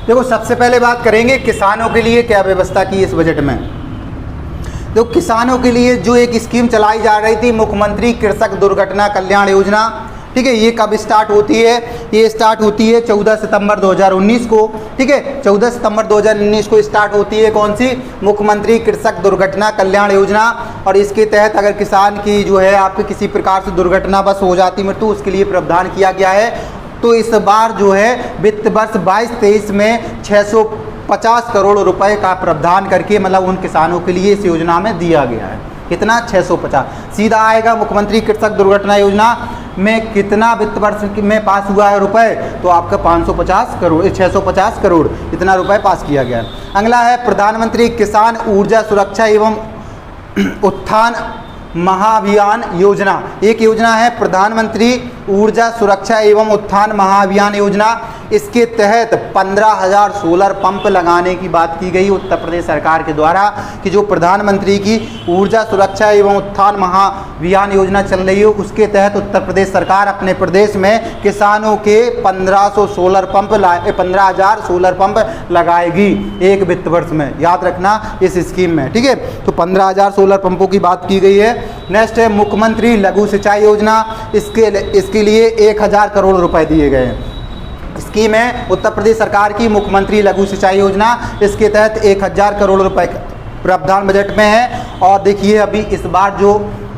देखो सबसे पहले बात करेंगे किसानों के लिए क्या व्यवस्था की इस बजट में। तो किसानों के लिए जो एक स्कीम चलाई जा रही थी, मुख्यमंत्री कृषक दुर्घटना कल्याण योजना, ठीक है, ये कब स्टार्ट होती है, ये स्टार्ट होती है 14 सितंबर 2019 को, ठीक है, 14 सितंबर 2019 को स्टार्ट होती है कौन सी, मुख्यमंत्री कृषक दुर्घटना कल्याण योजना। और इसके तहत अगर किसान की जो है आपके किसी प्रकार से दुर्घटना बस हो जाती मृत्यु, उसके लिए प्रावधान किया गया है। तो इस बार जो है वित्त वर्ष 22-23 में 650 करोड़ रुपए का प्रावधान करके मतलब उन किसानों के लिए इस योजना में दिया गया है। कितना, 650। सीधा आएगा मुख्यमंत्री कृषक दुर्घटना योजना में कितना वित्त वर्ष में पास हुआ है रुपए, तो आपका 550 करोड़ 650 करोड़ इतना रुपए पास किया गया है। अगला है प्रधानमंत्री किसान ऊर्जा सुरक्षा एवं उत्थान महाअभियान योजना। एक योजना है प्रधानमंत्री ऊर्जा सुरक्षा एवं उत्थान महाअभियान योजना, इसके तहत 15,000 सोलर पंप लगाने की बात की गई उत्तर प्रदेश सरकार के द्वारा, कि जो प्रधानमंत्री की ऊर्जा सुरक्षा एवं उत्थान महाअभियान योजना चल रही है उसके तहत उत्तर प्रदेश सरकार अपने प्रदेश में किसानों के 1500 सोलर पंप 15,000 सोलर पंप लगाएगी एक वित्त वर्ष में, याद रखना इस स्कीम में, ठीक है। तो 15,000 सोलर पंपों की बात की गई है। नेक्स्ट है मुख्यमंत्री लघु सिंचाई योजना, इसके लिए 1,000 करोड़ रुपए दिए गए हैं। स्कीम है उत्तर प्रदेश सरकार की मुख्यमंत्री लघु सिंचाई योजना, इसके तहत 1,000 करोड़ रुपए प्रावधान बजट में है। और देखिए अभी इस बार जो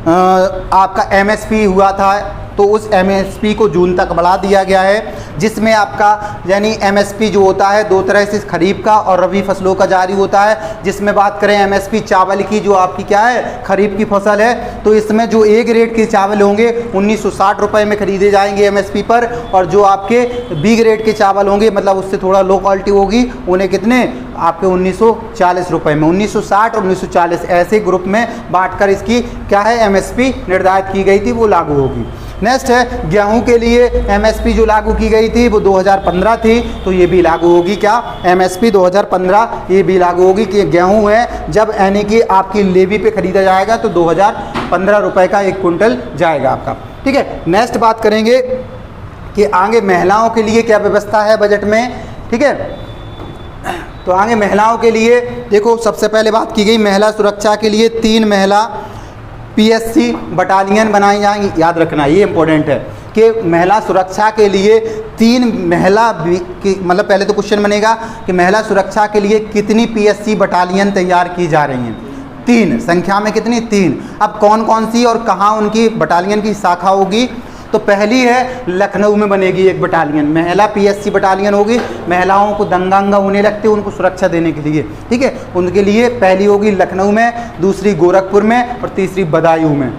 आपका MSP हुआ था तो उस MSP को जून तक बढ़ा दिया गया है, जिसमें आपका यानी MSP जो होता है दो तरह से, खरीफ का और रबी फसलों का जारी होता है। जिसमें बात करें MSP चावल की, जो आपकी क्या है खरीफ की फसल है, तो इसमें जो A ग्रेड के चावल होंगे 1960 रुपये में खरीदे जाएंगे MSP पर, और जो आपके B ग्रेड के चावल होंगे मतलब उससे थोड़ा लो क्वालिटी होगी उन्हें कितने आपके 1940 रुपये में, 1960 और 1940 ऐसे ग्रुप में बांटकर इसकी क्या है MSP निर्धारित की गई थी, वो लागू होगी। नेक्स्ट है गेहूं के लिए MSP जो लागू की गई थी वो 2015 थी, तो ये भी लागू होगी क्या MSP 2015 ये भी लागू होगी कि गेहूं है जब यानी कि आपकी लेवी पे खरीदा जाएगा तो 2015 रुपये का 1 कुंटल जाएगा आपका, ठीक है। नेक्स्ट बात करेंगे कि आगे महिलाओं के लिए क्या व्यवस्था है बजट में, ठीक है। तो आगे महिलाओं के लिए देखो सबसे पहले बात की गई महिला सुरक्षा के लिए 3 महिला PSC बटालियन बनाई जाएंगी, याद रखना ये इंपॉर्टेंट है कि महिला सुरक्षा के लिए 3 महिला की मतलब पहले तो क्वेश्चन बनेगा कि महिला सुरक्षा के लिए कितनी PSC बटालियन तैयार की जा रही हैं, 3 संख्या में कितनी 3। अब कौन कौन सी और कहाँ उनकी बटालियन की शाखा होगी, तो पहली है लखनऊ में बनेगी एक बटालियन, महिला PSC बटालियन होगी, महिलाओं को दंगा होने लगते उनको सुरक्षा देने के लिए, ठीक है, उनके लिए पहली होगी लखनऊ में, दूसरी गोरखपुर में और तीसरी बदायूं में।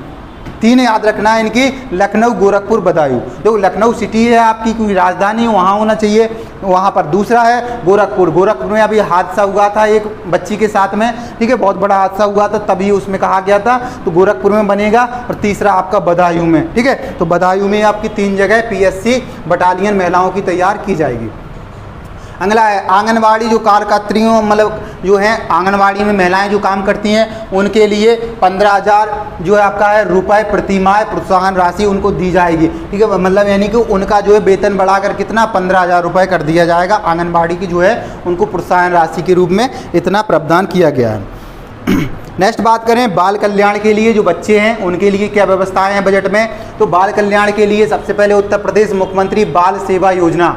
3 याद रखना है इनकी, लखनऊ गोरखपुर बदायूं। जो लखनऊ सिटी है आपकी कोई राजधानी वहाँ होना चाहिए, वहाँ पर। दूसरा है गोरखपुर, गोरखपुर में अभी हादसा हुआ था एक बच्ची के साथ में, ठीक है, बहुत बड़ा हादसा हुआ था तभी उसमें कहा गया था, तो गोरखपुर में बनेगा। और तीसरा आपका बदायूं में, ठीक है, तो बदायूं में आपकी 3 जगह PSC बटालियन महिलाओं की तैयार की जाएगी। अगला है आंगनवाड़ी जो कार्यकर्त्रियों मतलब जो हैं आंगनवाड़ी में महिलाएं जो काम करती हैं उनके लिए 15,000 जो है आपका है रुपये प्रतिमाह प्रोत्साहन राशि उनको दी जाएगी, ठीक है, मतलब यानी कि उनका जो है वेतन बढ़ाकर कितना 15,000 रुपये कर दिया जाएगा। आंगनवाड़ी की जो है उनको प्रोत्साहन राशि के रूप में इतना प्रावधान किया गया है। नेक्स्ट बात करें बाल कल्याण के लिए जो बच्चे हैं उनके लिए क्या व्यवस्थाएं हैं बजट में, तो बाल कल्याण के लिए सबसे पहले उत्तर प्रदेश मुख्यमंत्री बाल सेवा योजना,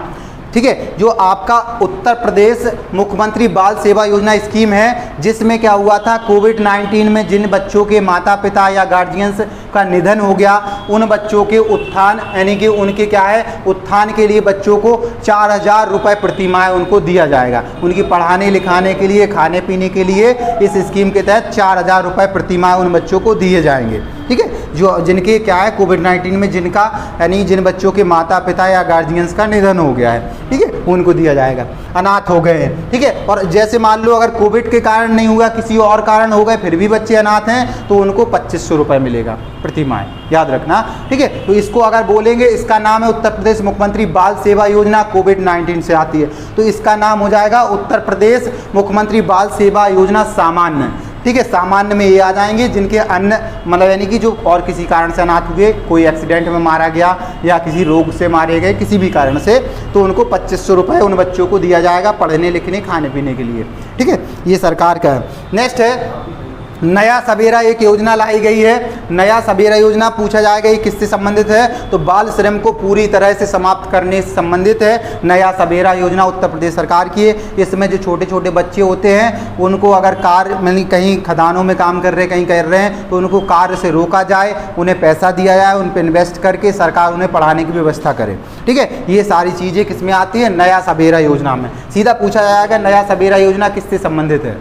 ठीक है, जो आपका उत्तर प्रदेश मुख्यमंत्री बाल सेवा योजना स्कीम है, जिसमें क्या हुआ था कोविड-19 में जिन बच्चों के माता पिता या गार्जियंस का निधन हो गया उन बच्चों के उत्थान यानी कि उनके क्या है उत्थान के लिए बच्चों को 4,000 रुपये प्रतिमाह उनको दिया जाएगा, उनकी पढ़ाने लिखाने के लिए खाने पीने के लिए इस स्कीम के तहत 4,000 रुपये प्रतिमाह उन बच्चों को दिए जाएंगे, ठीक है, जो जिनके क्या है कोविड-19 में जिनका यानी जिन बच्चों के माता पिता या गार्जियंस का निधन हो गया है, ठीक है, उनको दिया जाएगा। अनाथ हो गए हैं, ठीक है, और जैसे मान लो अगर कोविड के कारण नहीं हुआ किसी और कारण हो गए फिर भी बच्चे अनाथ हैं तो उनको 2,500 रुपये मिलेगा प्रतिमाह, याद रखना, ठीक है। तो इसको अगर बोलेंगे इसका नाम है उत्तर प्रदेश मुख्यमंत्री बाल सेवा योजना, कोविड-19 से आती है तो इसका नाम हो जाएगा उत्तर प्रदेश मुख्यमंत्री बाल सेवा योजना सामान्य, ठीक है। सामान्य में ये आ जाएंगे जिनके अन्य मतलब यानी कि जो और किसी कारण से अनाथ हुए, कोई एक्सीडेंट में मारा गया या किसी रोग से मारे गए किसी भी कारण से, तो उनको 2,500 रुपये उन बच्चों को दिया जाएगा पढ़ने लिखने खाने पीने के लिए, ठीक है, ये सरकार का है। नेक्स्ट है नया सवेरा एक योजना लाई गई है। नया सवेरा योजना पूछा जाएगा ये किससे संबंधित है, तो बाल श्रम को पूरी तरह से समाप्त करने से संबंधित है। नया सवेरा योजना उत्तर प्रदेश सरकार की है। इसमें जो छोटे छोटे बच्चे होते हैं उनको अगर कार्य यानी कहीं खदानों में काम कर रहे हैं कहीं कर रहे हैं तो उनको कार्य से रोका जाए, उन्हें पैसा दिया जाए, उन पर इन्वेस्ट करके सरकार उन्हें पढ़ाने की व्यवस्था करे, ठीक है। ये सारी चीज़ें किस में आती है, नया सवेरा योजना में। सीधा पूछा जाएगा नया सवेरा योजना किससे संबंधित है,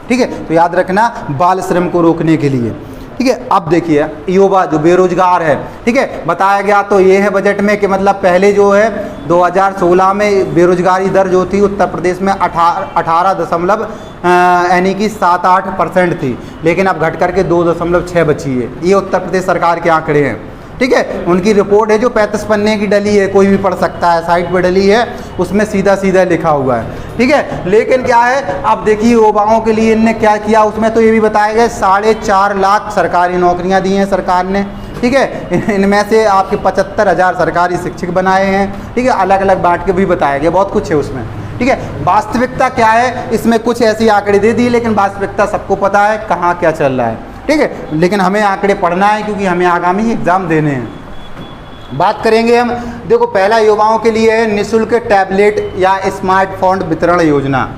ठीक है, तो याद रखना बाल श्रम को रोकने के लिए, ठीक है। अब देखिए युवा जो बेरोजगार है, ठीक है, बताया गया तो ये है बजट में कि मतलब पहले जो है 2016 में बेरोजगारी दर जो थी उत्तर प्रदेश में 18 यानी कि 7-8% थी, लेकिन अब घट करके 2.6 बची है। ये उत्तर प्रदेश सरकार के आंकड़े हैं, ठीक है। उनकी रिपोर्ट है जो 35 पन्ने की डली है, कोई भी पढ़ सकता है, साइट पे डली है, उसमें सीधा सीधा लिखा हुआ है, ठीक है। लेकिन क्या है, अब देखिए युवाओं के लिए इनने क्या किया, उसमें तो ये भी बताया गया 4.5 लाख सरकारी नौकरियां दी हैं सरकार ने, ठीक है। इनमें से आपके 75,000 सरकारी शिक्षक बनाए हैं, ठीक है। अलग अलग बांट के भी बताया गया, बहुत कुछ है उसमें, ठीक है। वास्तविकता क्या है, इसमें कुछ ऐसी आंकड़े दे दिए, लेकिन वास्तविकता सबको पता है कहाँ क्या चल रहा है, ठीक है। लेकिन हमें आंकड़े पढ़ना है क्योंकि हमें आगामी एग्जाम देने हैं। बात करेंगे हम, देखो पहला युवाओं के लिए है निःशुल्क टैबलेट या स्मार्टफोन वितरण योजना,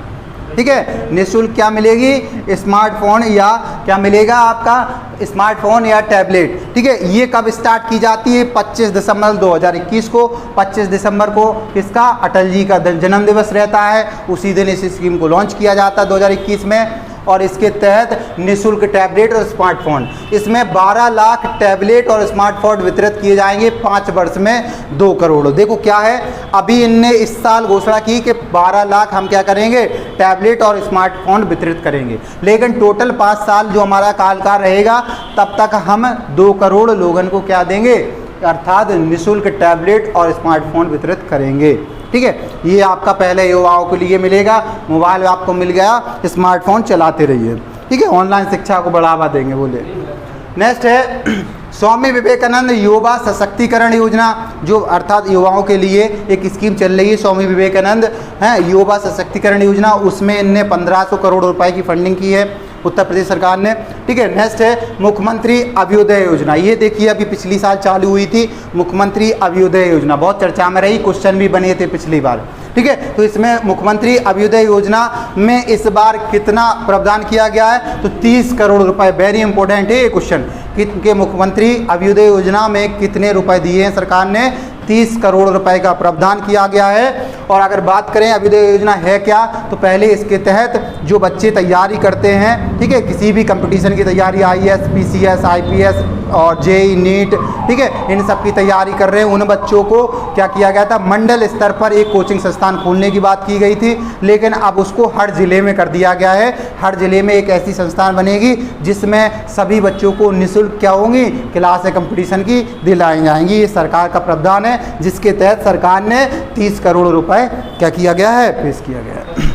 ठीक है। निःशुल्क क्या मिलेगी, स्मार्टफोन या क्या मिलेगा आपका स्मार्टफोन या टैबलेट, ठीक है। ये कब स्टार्ट की जाती है, 25 दिसंबर 2021 को। 25 दिसंबर को किसका, अटल जी का जन्म दिवस रहता है, उसी दिन इस स्कीम को लॉन्च किया जाता है 2021 में। और इसके तहत निःशुल्क टैबलेट और स्मार्टफोन, इसमें 12 लाख टैबलेट और स्मार्टफोन वितरित किए जाएंगे 5 वर्ष में 2 करोड़। देखो क्या है, अभी इनने इस साल घोषणा की कि 12 लाख हम क्या करेंगे, टैबलेट और स्मार्टफोन वितरित करेंगे, लेकिन टोटल 5 साल जो हमारा कार्यकाल रहेगा तब तक हम 2 करोड़ लोगों को क्या देंगे, अर्थात निःशुल्क टैबलेट और स्मार्टफोन वितरित करेंगे, ठीक है। ये आपका पहले युवाओं के लिए मिलेगा, मोबाइल आपको मिल गया, स्मार्टफोन चलाते रहिए, ठीक है। ऑनलाइन शिक्षा को बढ़ावा देंगे बोले। नेक्स्ट है स्वामी विवेकानंद युवा सशक्तिकरण योजना, जो अर्थात युवाओं के लिए एक स्कीम चल रही है स्वामी विवेकानंद है युवा सशक्तिकरण योजना, उसमें इनने 1500 करोड़ रुपए की फंडिंग की है उत्तर प्रदेश सरकार ने, ठीक है। नेक्स्ट है मुख्यमंत्री अभ्युदय योजना, ये देखिए अभी पिछली साल चालू हुई थी मुख्यमंत्री अभ्युदय योजना, बहुत चर्चा में रही, क्वेश्चन भी बने थे पिछली बार, ठीक है। तो इसमें मुख्यमंत्री अभ्युदय योजना में इस बार कितना प्रावधान किया गया है, तो 30 करोड़ रुपए, वेरी इंपॉर्टेंट है ये क्वेश्चन कि मुख्यमंत्री अभ्युदय योजना में कितने रुपए दिए हैं सरकार ने, 30 करोड़ रुपए का प्रावधान किया गया है। और अगर बात करें अभ्युदय योजना है क्या, तो पहले इसके तहत जो बच्चे तैयारी करते हैं, ठीक है, किसी भी कंपटीशन की तैयारी, IAS, PCS, IPS और JEE नीट, ठीक है, इन सब की तैयारी कर रहे हैं, उन बच्चों को क्या किया गया था, मंडल स्तर पर एक कोचिंग संस्थान खोलने की बात की गई थी, लेकिन अब उसको हर जिले में कर दिया गया है। हर जिले में एक ऐसी संस्थान बनेगी जिसमें सभी बच्चों को निःशुल्क क्या होंगी, क्लास कंपटीशन की दिलाई जाएंगी। ये सरकार का प्रावधान है जिसके तहत सरकार ने 30 करोड़ रुपए क्या किया गया है, पेश किया गया है।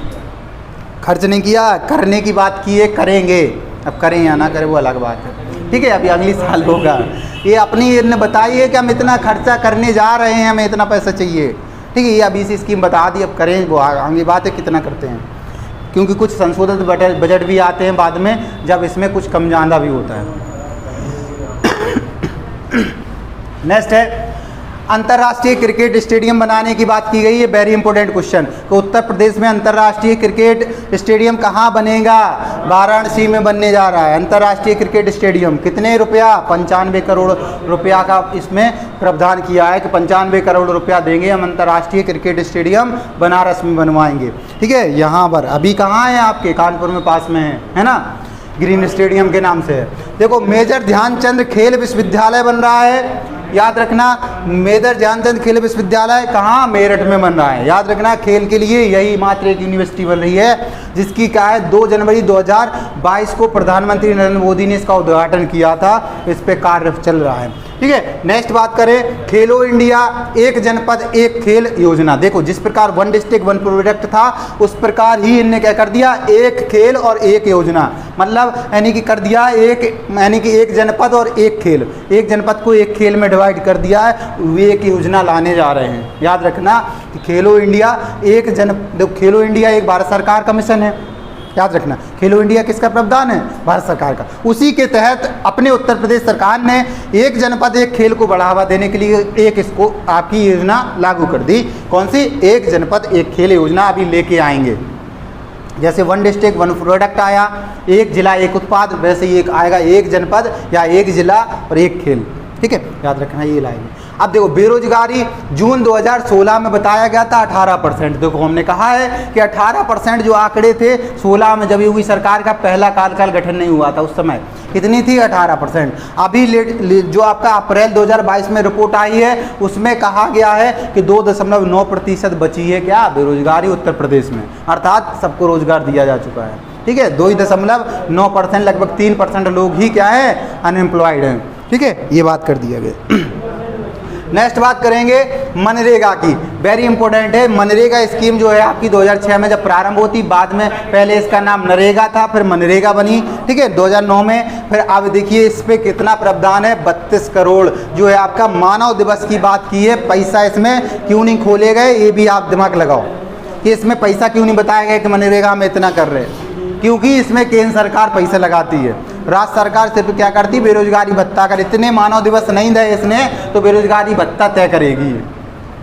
खर्च नहीं किया, करने की बात की है, करेंगे, अब करें या ना करें वो अलग बात है, ठीक है। अभी अगली साल होगा, ये अपनी इन्हें बताई है कि हम इतना खर्चा करने जा रहे हैं, हमें इतना पैसा चाहिए, ठीक है। ये अभी से स्कीम बता दी, अब करें वो आगे बात है कितना करते हैं, क्योंकि कुछ संशोधित बजट भी आते हैं बाद में, जब इसमें कुछ कम ज़्यादा भी होता है। नेक्स्ट है अंतर्राष्ट्रीय क्रिकेट स्टेडियम बनाने की बात की गई है, वेरी इंपॉर्टेंट क्वेश्चन। तो उत्तर प्रदेश में अंतर्राष्ट्रीय क्रिकेट स्टेडियम कहाँ बनेगा, वाराणसी में बनने जा रहा है अंतर्राष्ट्रीय क्रिकेट स्टेडियम। कितने रुपया, 95 करोड़ रुपया का इसमें प्रावधान किया है कि 95 करोड़ रुपया देंगे, हम अंतर्राष्ट्रीय क्रिकेट स्टेडियम बनारस में बनवाएंगे, ठीक है। यहाँ पर अभी कहाँ है, आपके कानपुर में पास में है ना, ग्रीन स्टेडियम के नाम से है। देखो मेजर ध्यानचंद खेल विश्वविद्यालय बन रहा है, याद रखना, मेजर ध्यानचंद खेल विश्वविद्यालय कहाँ, मेरठ में बन रहा है, याद रखना। खेल के लिए यही मात्र एक यूनिवर्सिटी बन रही है, जिसकी क्या है 2 जनवरी 2022 को प्रधानमंत्री नरेंद्र मोदी ने इसका उद्घाटन किया था, इस पे कार्य चल रहा है, ठीक है। नेक्स्ट बात करें खेलो इंडिया एक जनपद एक खेल योजना। देखो जिस प्रकार 1 डिस्ट्रिक्ट 1 प्रोडक्ट था, उस प्रकार ही इनने क्या कर दिया, एक खेल और एक योजना, मतलब यानी कि कर दिया एक, यानी कि एक जनपद और एक खेल, एक जनपद को एक खेल में डिवाइड कर दिया है, वे एक योजना लाने जा रहे हैं। याद रखना कि खेलो इंडिया एक खेलो इंडिया एक भारत सरकार का मिशन है, याद रखना। खेलो इंडिया किसका प्रावधान है, भारत सरकार का। उसी के तहत अपने उत्तर प्रदेश सरकार ने एक जनपद एक खेल को बढ़ावा देने के लिए एक इसको आपकी योजना लागू कर दी। कौन सी, एक जनपद एक खेल योजना अभी लेके आएंगे। जैसे 1 डिस्ट्रिक्ट 1 प्रोडक्ट आया, एक जिला एक उत्पाद, वैसे ही एक आएगा एक जनपद या एक जिला और एक खेल, ठीक है, याद रखना ये लाएंगे। अब देखो बेरोजगारी जून 2016 में बताया गया था 18%। देखो हमने कहा है कि 18% जो आंकड़े थे 16 में जब योगी सरकार का पहला कार्यकाल गठन नहीं हुआ था उस समय कितनी थी, 18%। अभी जो आपका अप्रैल 2022 में रिपोर्ट आई है उसमें कहा गया है कि 2.9% बची है क्या, बेरोजगारी उत्तर प्रदेश में, अर्थात सबको रोजगार दिया जा चुका है, ठीक है। 2.9%, लगभग 3% लोग ही क्या है, अनएम्प्लॉयड हैं, ठीक है, ये बात कर दिया गया। नेक्स्ट बात करेंगे मनरेगा की, वेरी इंपॉर्टेंट है। मनरेगा स्कीम जो है आपकी 2006 में जब प्रारंभ होती, बाद में पहले इसका नाम नरेगा था, फिर मनरेगा बनी, ठीक है, 2009 में। फिर अब देखिए इस पे कितना प्रावधान है, 32 करोड़ जो है आपका मानव दिवस की बात की है। पैसा इसमें क्यों नहीं खोले गए, ये भी आप दिमाग लगाओ कि इसमें पैसा क्यों नहीं बताया गया कि मनरेगा में इतना कर रहे हैं, क्योंकि इसमें केंद्र सरकार पैसा लगाती है, राज्य सरकार सिर्फ क्या करती, बेरोजगारी भत्ता कर। इतने मानव दिवस नहीं दे इसने तो बेरोजगारी भत्ता तय करेगी,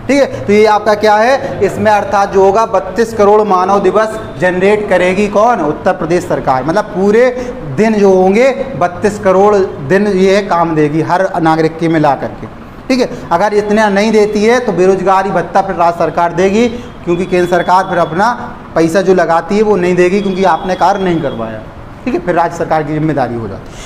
ठीक है। तो ये आपका क्या है, इसमें अर्थात जो होगा 32 करोड़ मानव दिवस जनरेट करेगी कौन, उत्तर प्रदेश सरकार। मतलब पूरे दिन जो होंगे 32 करोड़ दिन ये काम देगी हर नागरिक के मिला करके, ठीक है। अगर इतना नहीं देती है तो बेरोजगारी भत्ता फिर राज्य सरकार देगी, क्योंकि केंद्र सरकार फिर अपना पैसा जो लगाती है वो नहीं देगी, क्योंकि आपने कार्य नहीं करवाया, ठीक है। फिर राज्य सरकार की जिम्मेदारी हो जाती है।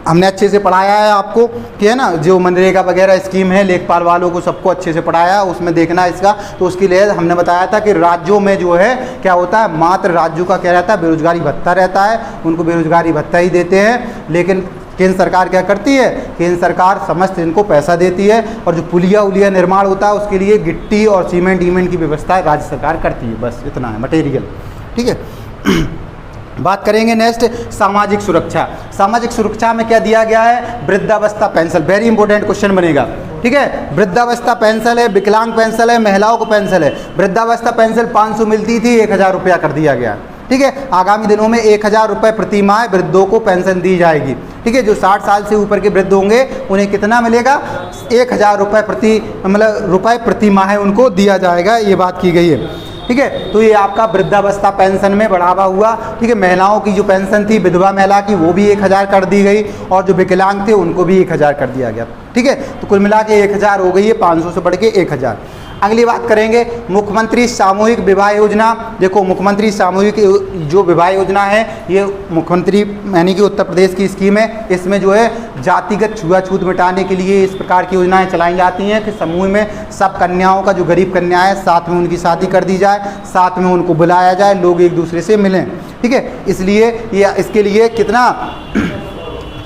हमने अच्छे से पढ़ाया है आपको कि है ना, जो मनरेगा वगैरह स्कीम है, लेखपाल वालों को सबको अच्छे से पढ़ाया, उसमें देखना इसका। तो उसके लिए हमने बताया था कि राज्यों में जो है क्या होता है, मात्र राज्यों का क्या रहता है, बेरोजगारी भत्ता रहता है, उनको बेरोजगारी भत्ता ही देते हैं। लेकिन केंद्र सरकार क्या करती है, केंद्र सरकार समस्त इनको पैसा देती है, और जो पुलिया उलिया निर्माण होता है उसके लिए गिट्टी और सीमेंट ईमेंट की व्यवस्था राज्य सरकार करती है, बस इतना है मटेरियल, ठीक है। बात करेंगे नेक्स्ट सामाजिक सुरक्षा। सामाजिक सुरक्षा में क्या दिया गया है, वृद्धावस्था पेंशन, वेरी इंपॉर्टेंट क्वेश्चन बनेगा, ठीक है। वृद्धावस्था पेंशन है, विकलांग पेंशन है, महिलाओं को पेंशन है। वृद्धावस्था पेंशन 500 मिलती थी, 1000 रुपया कर दिया गया, ठीक है। आगामी दिनों में 1000 रुपये प्रति माह वृद्धों को पेंशन दी जाएगी, ठीक है। जो 60 साल से ऊपर के वृद्ध होंगे उन्हें कितना मिलेगा, 1000 रुपये प्रति माह उनको दिया जाएगा, ये बात की गई है, ठीक है। तो ये आपका वृद्धावस्था पेंशन में बढ़ावा हुआ, ठीक है। महिलाओं की जो पेंशन थी विधवा महिला की वो भी 1000 कर दी गई, और जो विकलांग थे उनको भी 1000 कर दिया गया, ठीक है। तो कुल मिला के 1000 हो गई है, 500 से बढ़ के 1000। अगली बात करेंगे मुख्यमंत्री सामूहिक विवाह योजना। देखो मुख्यमंत्री सामूहिक जो विवाह योजना है ये मुख्यमंत्री यानी कि उत्तर प्रदेश की स्कीम है। इसमें जो है जातिगत छुआछूत मिटाने के लिए इस प्रकार की योजनाएं चलाई जाती हैं कि समूह में सब कन्याओं का, जो गरीब कन्याएं हैं, साथ में उनकी शादी कर दी जाए, साथ में उनको बुलाया जाए, लोग एक दूसरे से मिलें, ठीक है। इसलिए ये इसके लिए कितना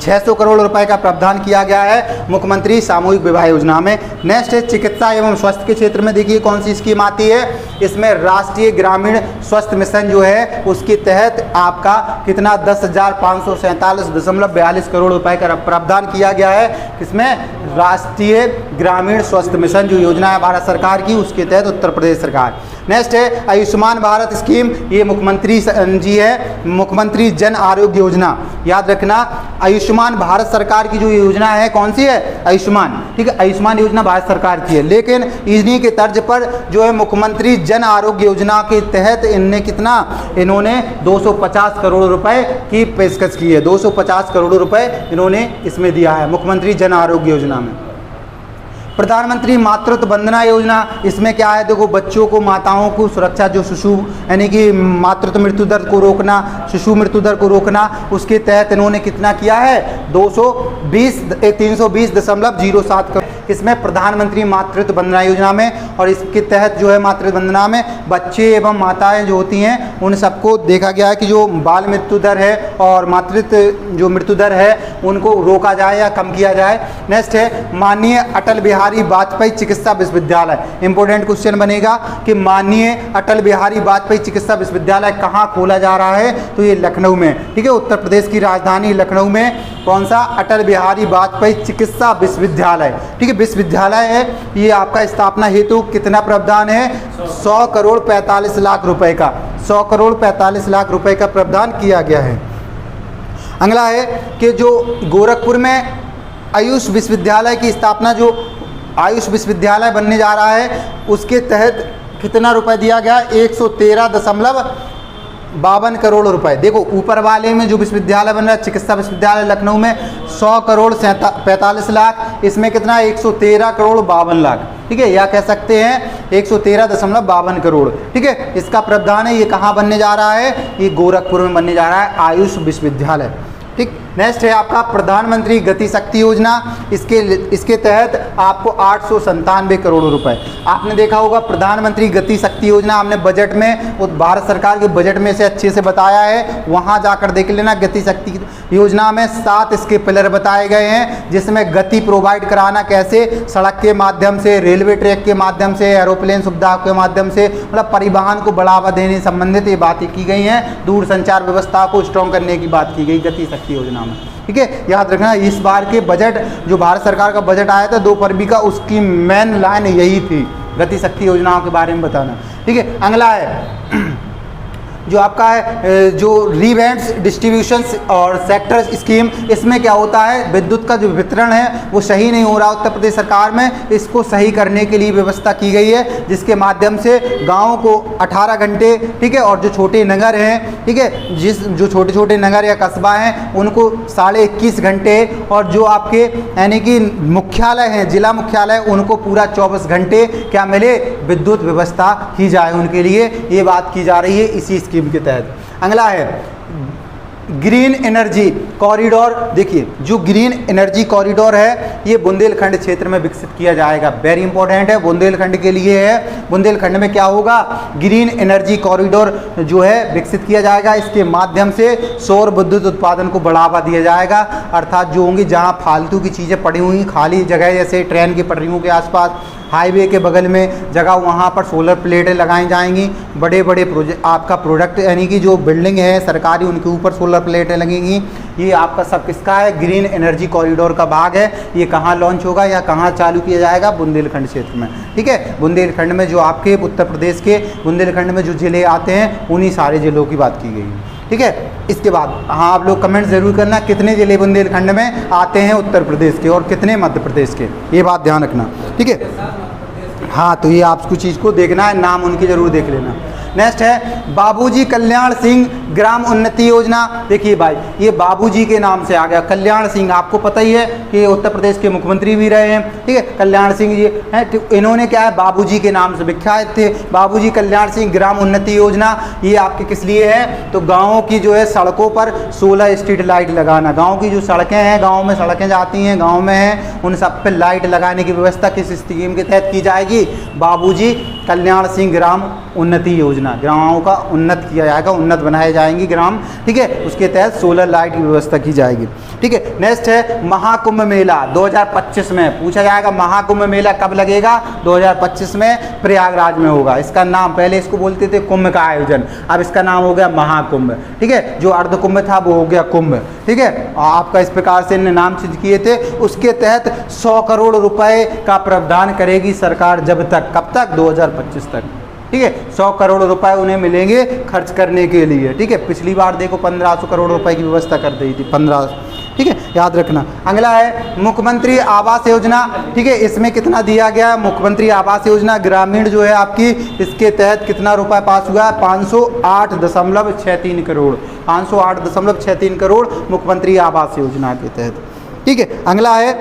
600 करोड़ रुपए का प्रावधान किया गया है मुख्यमंत्री सामूहिक विवाह योजना में। नेक्स्ट है चिकित्सा एवं स्वास्थ्य के क्षेत्र में, देखिए कौन सी स्कीम आती है, इसमें राष्ट्रीय ग्रामीण स्वास्थ्य मिशन जो है उसके तहत आपका कितना 10,547.42 करोड़ रुपए का प्रावधान किया गया है। इसमें राष्ट्रीय ग्रामीण स्वास्थ्य मिशन जो योजना है भारत सरकार की, उसके तहत उत्तर प्रदेश सरकार। नेक्स्ट है आयुष्मान भारत स्कीम, ये मुख्यमंत्री जी है, मुख्यमंत्री जन आरोग्य योजना। याद रखना आयुष्मान भारत सरकार की जो योजना है कौन सी है, आयुष्मान, ठीक है। आयुष्मान योजना भारत सरकार की है, लेकिन इन्हीं के तर्ज पर जो है मुख्यमंत्री जन आरोग्य योजना के तहत इन्होंने 250 करोड़ रुपए की पेशकश की है। 250 करोड़ रुपए इन्होंने इसमें दिया है मुख्यमंत्री जन आरोग्य योजना में। प्रधानमंत्री मातृत्व वंदना योजना, इसमें क्या है, देखो बच्चों को, माताओं को सुरक्षा, जो शिशु यानी कि मातृत्व मृत्यु दर को रोकना, शिशु मृत्यु दर को रोकना, उसके तहत इन्होंने कितना किया है 320.07 करोड़ इसमें प्रधानमंत्री मातृत्व वंदना योजना में। और इसके तहत जो है मातृत्व वंदना में बच्चे एवं माताएं जो होती हैं उन सबको देखा गया है कि जो बाल मृत्यु दर है और मातृत्व जो मृत्यु दर है उनको रोका जाए या कम किया जाए। नेक्स्ट है माननीय अटल बिहारी वाजपेयी चिकित्सा विश्वविद्यालय। इंपॉर्टेंट क्वेश्चन बनेगा कि माननीय अटल बिहारी वाजपेयी चिकित्सा विश्वविद्यालय कहाँ खोला जा रहा है, तो ये लखनऊ में, ठीक है। उत्तर प्रदेश की राजधानी लखनऊ में कौन सा, अटल बिहारी वाजपेयी चिकित्सा विश्वविद्यालय, ठीक है, विश्वविद्यालय है। ये आपका स्थापना हेतु कितना प्रावधान है, 100 करोड़ 45 लाख रुपए का, 100 करोड़ 45 लाख रुपए का प्रावधान किया गया है। अगला है कि जो गोरखपुर में आयुष विश्वविद्यालय की स्थापना, जो आयुष विश्वविद्यालय बनने जा रहा है उसके तहत कितना रुपए दिया गया, 113.52 करोड़ रुपए। देखो ऊपर वाले में जो विश्वविद्यालय बन रहा है चिकित्सा विश्वविद्यालय लखनऊ में 100 करोड़ 45 लाख, इसमें कितना 113 करोड़ 52 लाख, ठीक है, या कह सकते हैं 113.52 करोड़, ठीक है, इसका प्रावधान है। ये कहाँ बनने जा रहा है, ये गोरखपुर में बनने जा रहा है आयुष विश्वविद्यालय, ठीक। नेक्स्ट है आपका प्रधानमंत्री गति शक्ति योजना। इसके तहत आपको 897 करोड़ रुपए, आपने देखा होगा प्रधानमंत्री गति शक्ति योजना हमने बजट में, वो भारत सरकार के बजट में से अच्छे से बताया है, वहां जाकर देख लेना। गति शक्ति योजना में 7 इसके पिलर बताए गए हैं, जिसमें गति प्रोवाइड कराना कैसे, सड़क के माध्यम से, रेलवे ट्रैक के माध्यम से, एरोप्लेन सुविधा के माध्यम से, मतलब परिवहन को बढ़ावा देने संबंधित ये बातें की गई हैं। दूरसंचार व्यवस्था को स्ट्रॉन्ग करने की बात की गई गति शक्ति योजना में। ठीक है, याद रखना इस बार के बजट जो भारत सरकार का बजट आया था 2 फरवरी का, उसकी मेन लाइन यही थी, गति शक्ति योजनाओं के बारे में बताना। ठीक है, अगला है जो आपका है जो रिवेंट्स डिस्ट्रीब्यूशन और सेक्टर स्कीम। इसमें क्या होता है, विद्युत का जो वितरण है वो सही नहीं हो रहा उत्तर प्रदेश सरकार में, इसको सही करने के लिए व्यवस्था की गई है, जिसके माध्यम से गाँव को 18 घंटे, ठीक है, और जो छोटे नगर हैं, ठीक है, जो छोटे छोटे नगर या कस्बा हैं उनको 21.5 घंटे, और जो आपके यानी कि मुख्यालय हैं, जिला मुख्यालय, उनको पूरा 24 घंटे क्या मिले, विद्युत व्यवस्था की जाए उनके लिए, ये बात की जा रही है इसी स्कीम के तहत। अगला है ग्रीन एनर्जी कॉरिडोर। देखिए जो ग्रीन एनर्जी कॉरिडोर है ये बुंदेलखंड क्षेत्र में विकसित किया जाएगा, वेरी इंपॉर्टेंट है, बुंदेलखंड के लिए है। बुंदेलखंड में क्या होगा, ग्रीन एनर्जी कॉरिडोर जो है विकसित किया जाएगा, इसके माध्यम से सौर विद्युत उत्पादन को बढ़ावा दिया जाएगा। अर्थात जो होंगी जहाँ फालतू की चीज़ें पड़ी हुई खाली जगह, जैसे ट्रेन की पटरियों के आसपास, हाईवे के बगल में जगह, वहाँ पर सोलर प्लेटें लगाई जाएंगी। बड़े बड़े आपका प्रोडक्ट यानी कि जो बिल्डिंग है सरकारी, उनके ऊपर सोलर प्लेटें लगेंगी। ये आपका सब किसका है, ग्रीन एनर्जी कॉरिडोर का भाग है। ये कहाँ लॉन्च होगा या कहाँ चालू किया जाएगा, बुंदेलखंड क्षेत्र में। ठीक है, बुंदेलखंड में जो आपके उत्तर प्रदेश के बुंदेलखंड में जो ज़िले आते हैं उन्हीं सारे ज़िलों की बात की गई है। ठीक है, इसके बाद हाँ आप लोग कमेंट ज़रूर करना कितने ज़िले बुंदेलखंड में आते हैं उत्तर प्रदेश के और कितने मध्य प्रदेश के, ये बात ध्यान रखना। ठीक है, हाँ तो ये आपको चीज़ को देखना है, नाम उनकी ज़रूर देख लेना। नेक्स्ट है बाबूजी कल्याण सिंह ग्राम उन्नति योजना। देखिए भाई ये बाबूजी के नाम से आ गया, कल्याण सिंह आपको पता ही है कि उत्तर प्रदेश के मुख्यमंत्री भी रहे हैं। ठीक है, कल्याण सिंह जी हैं, तो इन्होंने क्या है बाबूजी के नाम से विख्यात थे। बाबूजी कल्याण सिंह ग्राम उन्नति योजना ये आपके किस लिए है, तो गाँव की जो है सड़कों पर 16 स्ट्रीट लाइट लगाना। गाँव की जो सड़कें हैं, गाँव में सड़कें जाती हैं, गाँव में हैं, उन सब पर लाइट लगाने की व्यवस्था किस स्कीम के तहत की जाएगी, बाबूजी कल्याण सिंह ग्राम उन्नति योजना। ग्रामों का उन्नत किया जाएगा, उन्नत बनाए जाएंगे ग्राम। ठीक है, उसके तहत सोलर लाइट की व्यवस्था की जाएगी। ठीक है, नेक्स्ट है महाकुंभ मेला 2025 में पूछा जाएगा। महाकुंभ मेला कब लगेगा, 2025 में प्रयागराज में होगा। इसका नाम पहले इसको बोलते थे कुंभ का आयोजन, अब इसका नाम हो गया महाकुंभ। ठीक है, जो अर्ध कुंभ था वो हो गया कुंभ। ठीक है, आपका इस प्रकार से इन्हें नाम सिद्ध किए थे। उसके तहत 100 करोड़ रुपए का प्रावधान करेगी सरकार, जब तक, कब तक, 2025 तक। ठीक है, 100 करोड़ रुपए उन्हें मिलेंगे खर्च करने के लिए। ठीक है, पिछली बार देखो 1500 करोड़ रुपए की व्यवस्था कर दी थी, 15। ठीक है, याद रखना। अगला है मुख्यमंत्री आवास योजना। ठीक है, इसमें कितना दिया गया, मुख्यमंत्री आवास योजना ग्रामीण जो है आपकी, इसके तहत कितना रुपए पास हुआ है, 508.63 करोड़, 508.63 करोड़ मुख्यमंत्री आवास योजना के तहत। ठीक है, अगला है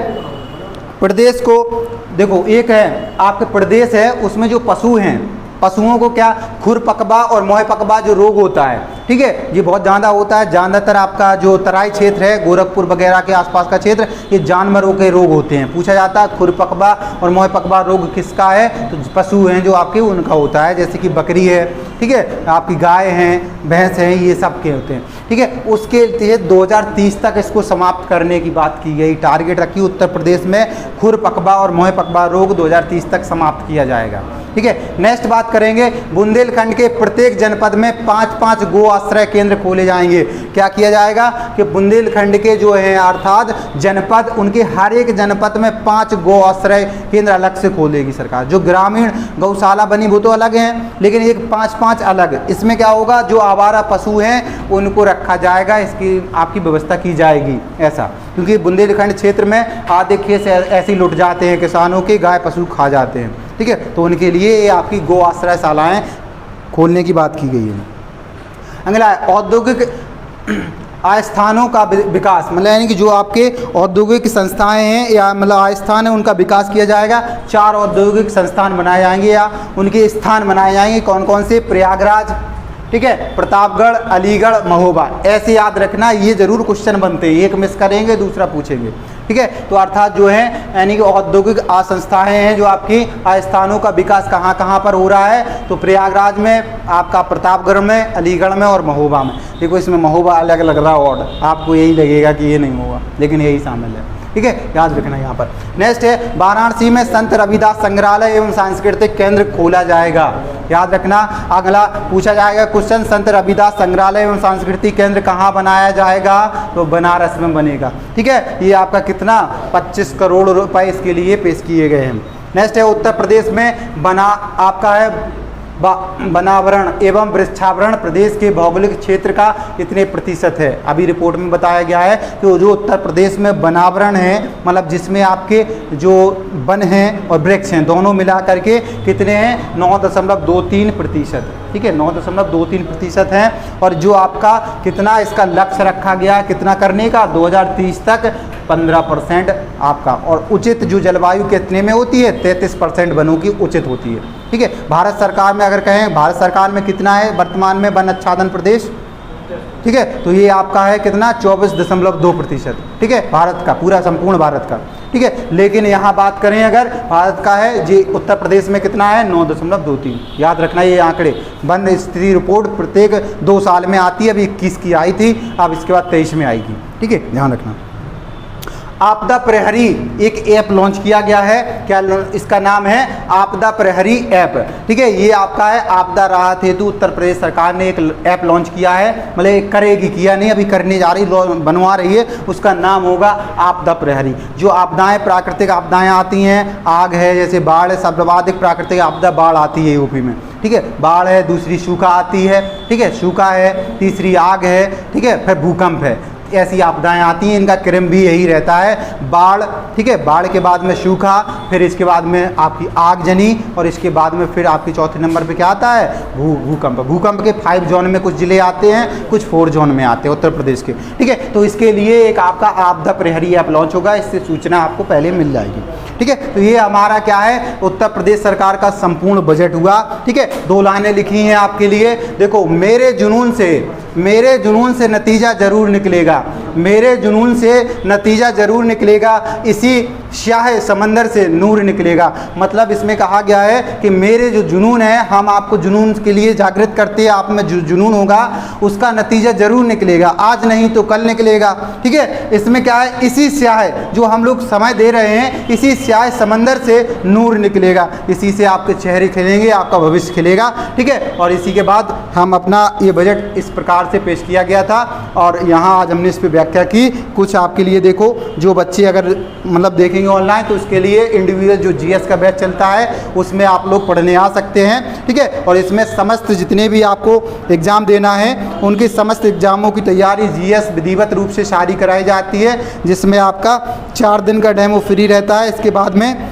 प्रदेश को, देखो एक है आपके प्रदेश है, उसमें जो पशु हैं, पशुओं को क्या खुरपकवा और मोहपकवा जो रोग होता है, ठीक है, ये बहुत ज़्यादा होता है। ज़्यादातर आपका जो तराई क्षेत्र है, गोरखपुर वगैरह के आसपास का क्षेत्र, ये जानवरों के रोग होते हैं। पूछा जाता है खुरपकवा और मोहपकवा रोग किसका है, तो पशु हैं जो आपके उनका होता है, जैसे कि बकरी है, ठीक है, आपकी गाय हैं, भैंस हैं, ये सब के होते हैं। ठीक है, उसके तहत 2030 तक इसको समाप्त करने की बात की गई, टारगेट रखी उत्तर प्रदेश में खुरपकवा और मोहपकवा रोग 2030 तक समाप्त किया जाएगा। ठीक है, नेक्स्ट बात करेंगे बुंदेलखंड के प्रत्येक जनपद में 5-5 गो आश्रय केंद्र खोले जाएंगे। क्या किया जाएगा कि बुंदेलखंड के जो हैं अर्थात जनपद, उनके हर एक जनपद में 5 गो आश्रय केंद्र अलग से खोलेगी सरकार। जो ग्रामीण गौशाला बनी वो तो अलग हैं, लेकिन एक 5-5 अलग, इसमें क्या होगा, जो आवारा पशु हैं उनको रखा जाएगा, इसकी आपकी व्यवस्था की जाएगी ऐसा। क्योंकि बुंदेलखंड क्षेत्र में आधे खेत ऐसे लुट जाते हैं किसानों के, गाय पशु खा जाते हैं। ठीक है, तो उनके लिए ये आपकी गो आश्रयशालाएँ खोलने की बात की गई है। अगला औद्योगिक आस्थानों का विकास, मतलब यानी कि जो आपके औद्योगिक संस्थाएं हैं या मतलब आस्थान है उनका विकास किया जाएगा। 4 औद्योगिक संस्थान बनाए जाएंगे या उनके स्थान बनाए जाएंगे। कौन कौन से, प्रयागराज, ठीक है, प्रतापगढ़, अलीगढ़, महोबा, ऐसे याद रखना, ये जरूर क्वेश्चन बनते हैं, एक मिस करेंगे दूसरा पूछेंगे। ठीक है, तो अर्थात जो है यानी कि औद्योगिक संस्थाएं हैं जो आपकी स्थानों का विकास कहाँ कहाँ पर हो रहा है, तो प्रयागराज में, आपका प्रतापगढ़ में, अलीगढ़ में और महोबा में। देखो इसमें महोबा अलग लग रहा वर्ड, आपको यही लगेगा कि ये नहीं होगा, लेकिन यही शामिल है। ठीक है, याद रखना यहाँ पर। नेक्स्ट है वाराणसी में संत रविदास संग्रहालय एवं सांस्कृतिक केंद्र खोला जाएगा। याद रखना, अगला पूछा जाएगा क्वेश्चन, संत रविदास संग्रहालय एवं सांस्कृतिक केंद्र कहाँ बनाया जाएगा, तो बनारस में बनेगा। ठीक है, ये आपका कितना 25 करोड़ रुपए इसके लिए पेश किए गए हैं। नेक्स्ट है उत्तर प्रदेश में आपका है वनावरण एवं वृक्षावरण प्रदेश के भौगोलिक क्षेत्र का कितने प्रतिशत है। अभी रिपोर्ट में बताया गया है कि जो उत्तर प्रदेश में वनावरण है, मतलब जिसमें आपके जो वन हैं और वृक्ष हैं दोनों मिला करके कितने हैं, 9.23%। ठीक है, 9.23% हैं। और जो आपका कितना इसका लक्ष्य रखा गया कितना करने का, 2030 तक 15% आपका। और उचित जो जलवायु कितने में होती है, 33% वनों की उचित होती है। ठीक है, भारत सरकार में अगर कहें, भारत सरकार में कितना है वर्तमान में वन आच्छादन प्रदेश, ठीक है, तो ये आपका है कितना 24.2%। ठीक है, भारत का, पूरा संपूर्ण भारत का। ठीक है, लेकिन यहाँ बात करें अगर भारत का है जी, उत्तर प्रदेश में कितना है 9.23। याद रखना ये आंकड़े। वन स्थिति रिपोर्ट प्रत्येक 2 साल में आती है, अभी 21 की आई थी, अब इसके बाद 23 में आएगी। ठीक है, ध्यान रखना। आपदा प्रहरी एक ऐप लॉन्च किया गया है, क्या इसका नाम है, आपदा प्रहरी ऐप। ठीक है, ये आपका है आपदा राहत हेतु उत्तर प्रदेश सरकार ने एक ऐप लॉन्च किया है, मतलब करेगी, किया नहीं अभी करने जा रही, बनवा रही है, उसका नाम होगा आपदा प्रहरी। जो आपदाएं, प्राकृतिक आपदाएं आती हैं, आग है जैसे बाढ़ है, सर्वाधिक प्राकृतिक आपदा बाढ़ आती है यूपी में। ठीक है, बाढ़ है, दूसरी सूखा आती है। ठीक है, सूखा है, तीसरी आग है। ठीक है, फिर भूकंप है, ऐसी आपदाएं आती हैं, इनका क्रम भी यही रहता है, बाढ़। ठीक है, बाढ़ के बाद में सूखा, फिर इसके बाद में आपकी आगजनी, और इसके बाद में फिर आपकी चौथे नंबर पे क्या आता है, भूकंप। भूकंप के 5 जोन में कुछ जिले आते हैं, कुछ 4 जोन में आते हैं उत्तर प्रदेश के। ठीक है, तो इसके लिए एक आपका आपदा प्रहरी ऐप लॉन्च होगा, इससे सूचना आपको पहले मिल जाएगी। ठीक है, तो ये हमारा क्या है, उत्तर प्रदेश सरकार का संपूर्ण बजट हुआ। ठीक है, 2 लाइनें लिखी हैं आपके लिए, देखो, मेरे जुनून से नतीजा जरूर निकलेगा, मेरे जुनून से नतीजा जरूर निकलेगा, इसी स्याह समंदर से नूर निकलेगा। मतलब इसमें कहा गया है कि मेरे जो जुनून है, हम आपको जुनून के लिए जागृत करते हैं, आप में जो जुनून होगा उसका नतीजा जरूर निकलेगा, आज नहीं तो कल निकलेगा। ठीक है, इसमें क्या है, इसी स्याह जो हम लोग समय दे रहे हैं, इसी स्याह समंदर से नूर निकलेगा, इसी से आपके चेहरे खिलेंगे, आपका भविष्य खिलेगा। ठीक है, और इसी के बाद हम अपना ये बजट इस प्रकार से पेश किया गया था, और यहाँ आज हमने इस पर व्याख्या की। कुछ आपके लिए देखो, जो बच्चे अगर मतलब देखेंगे ऑनलाइन, तो उसके लिए इंडिविजुअल जो जीएस का बैच चलता है उसमें आप लोग पढ़ने आ सकते हैं। ठीक है, और इसमें समस्त जितने भी आपको एग्ज़ाम देना है उनकी समस्त एग्ज़ामों की तैयारी जीएस विधिवत रूप से सारी कराई जाती है, जिसमें आपका 4 दिन का डेमो फ्री रहता है। इसके बाद में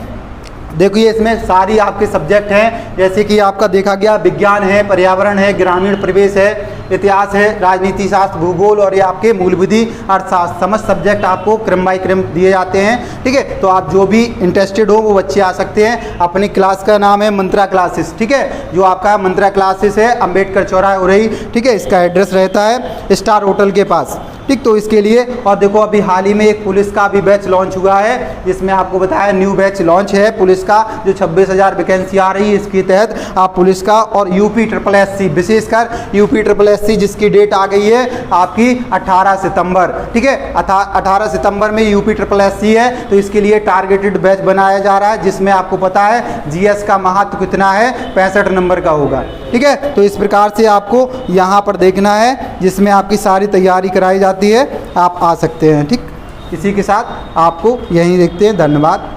देखिए इसमें सारी आपके सब्जेक्ट हैं, जैसे कि आपका देखा गया विज्ञान है, पर्यावरण है, ग्रामीण परिवेश है, इतिहास है, राजनीति शास्त्र, भूगोल, और ये आपके मूलविधि अर्थशास्त्र, समस्त सब्जेक्ट आपको क्रम बाय क्रम दिए जाते हैं। ठीक है, तो आप जो भी इंटरेस्टेड हो वो बच्चे आ सकते हैं। अपनी क्लास का नाम है मंत्रा क्लासेस। ठीक है, जो आपका मंत्रा क्लासेस है, अम्बेडकर चौराहा उरई। ठीक है, इसका एड्रेस रहता है स्टार होटल के पास। ठीक, तो इसके लिए, और देखो अभी हाल ही में एक पुलिस का भी बैच लॉन्च हुआ है, जिसमें आपको बताया न्यू बैच लॉन्च है पुलिस का, जो 26,000 वैकेंसी आ रही है, इसके तहत आप पुलिस का, और यूपी SSS विशेषकर यूपी SSS जिसकी डेट आ गई है आपकी 18 सितंबर। ठीक है, 18 सितंबर में यूपी SSS है, तो इसके लिए टारगेटेड बैच बनाया जा रहा है, जिसमें आपको पता है जीएस का महत्व कितना है, 65 नंबर का होगा। ठीक है, तो इस प्रकार से आपको यहाँ पर देखना है, जिसमें आपकी सारी तैयारी कराई जाती है, आप आ सकते हैं। ठीक, इसी के साथ आपको यहीं देखते हैं। धन्यवाद।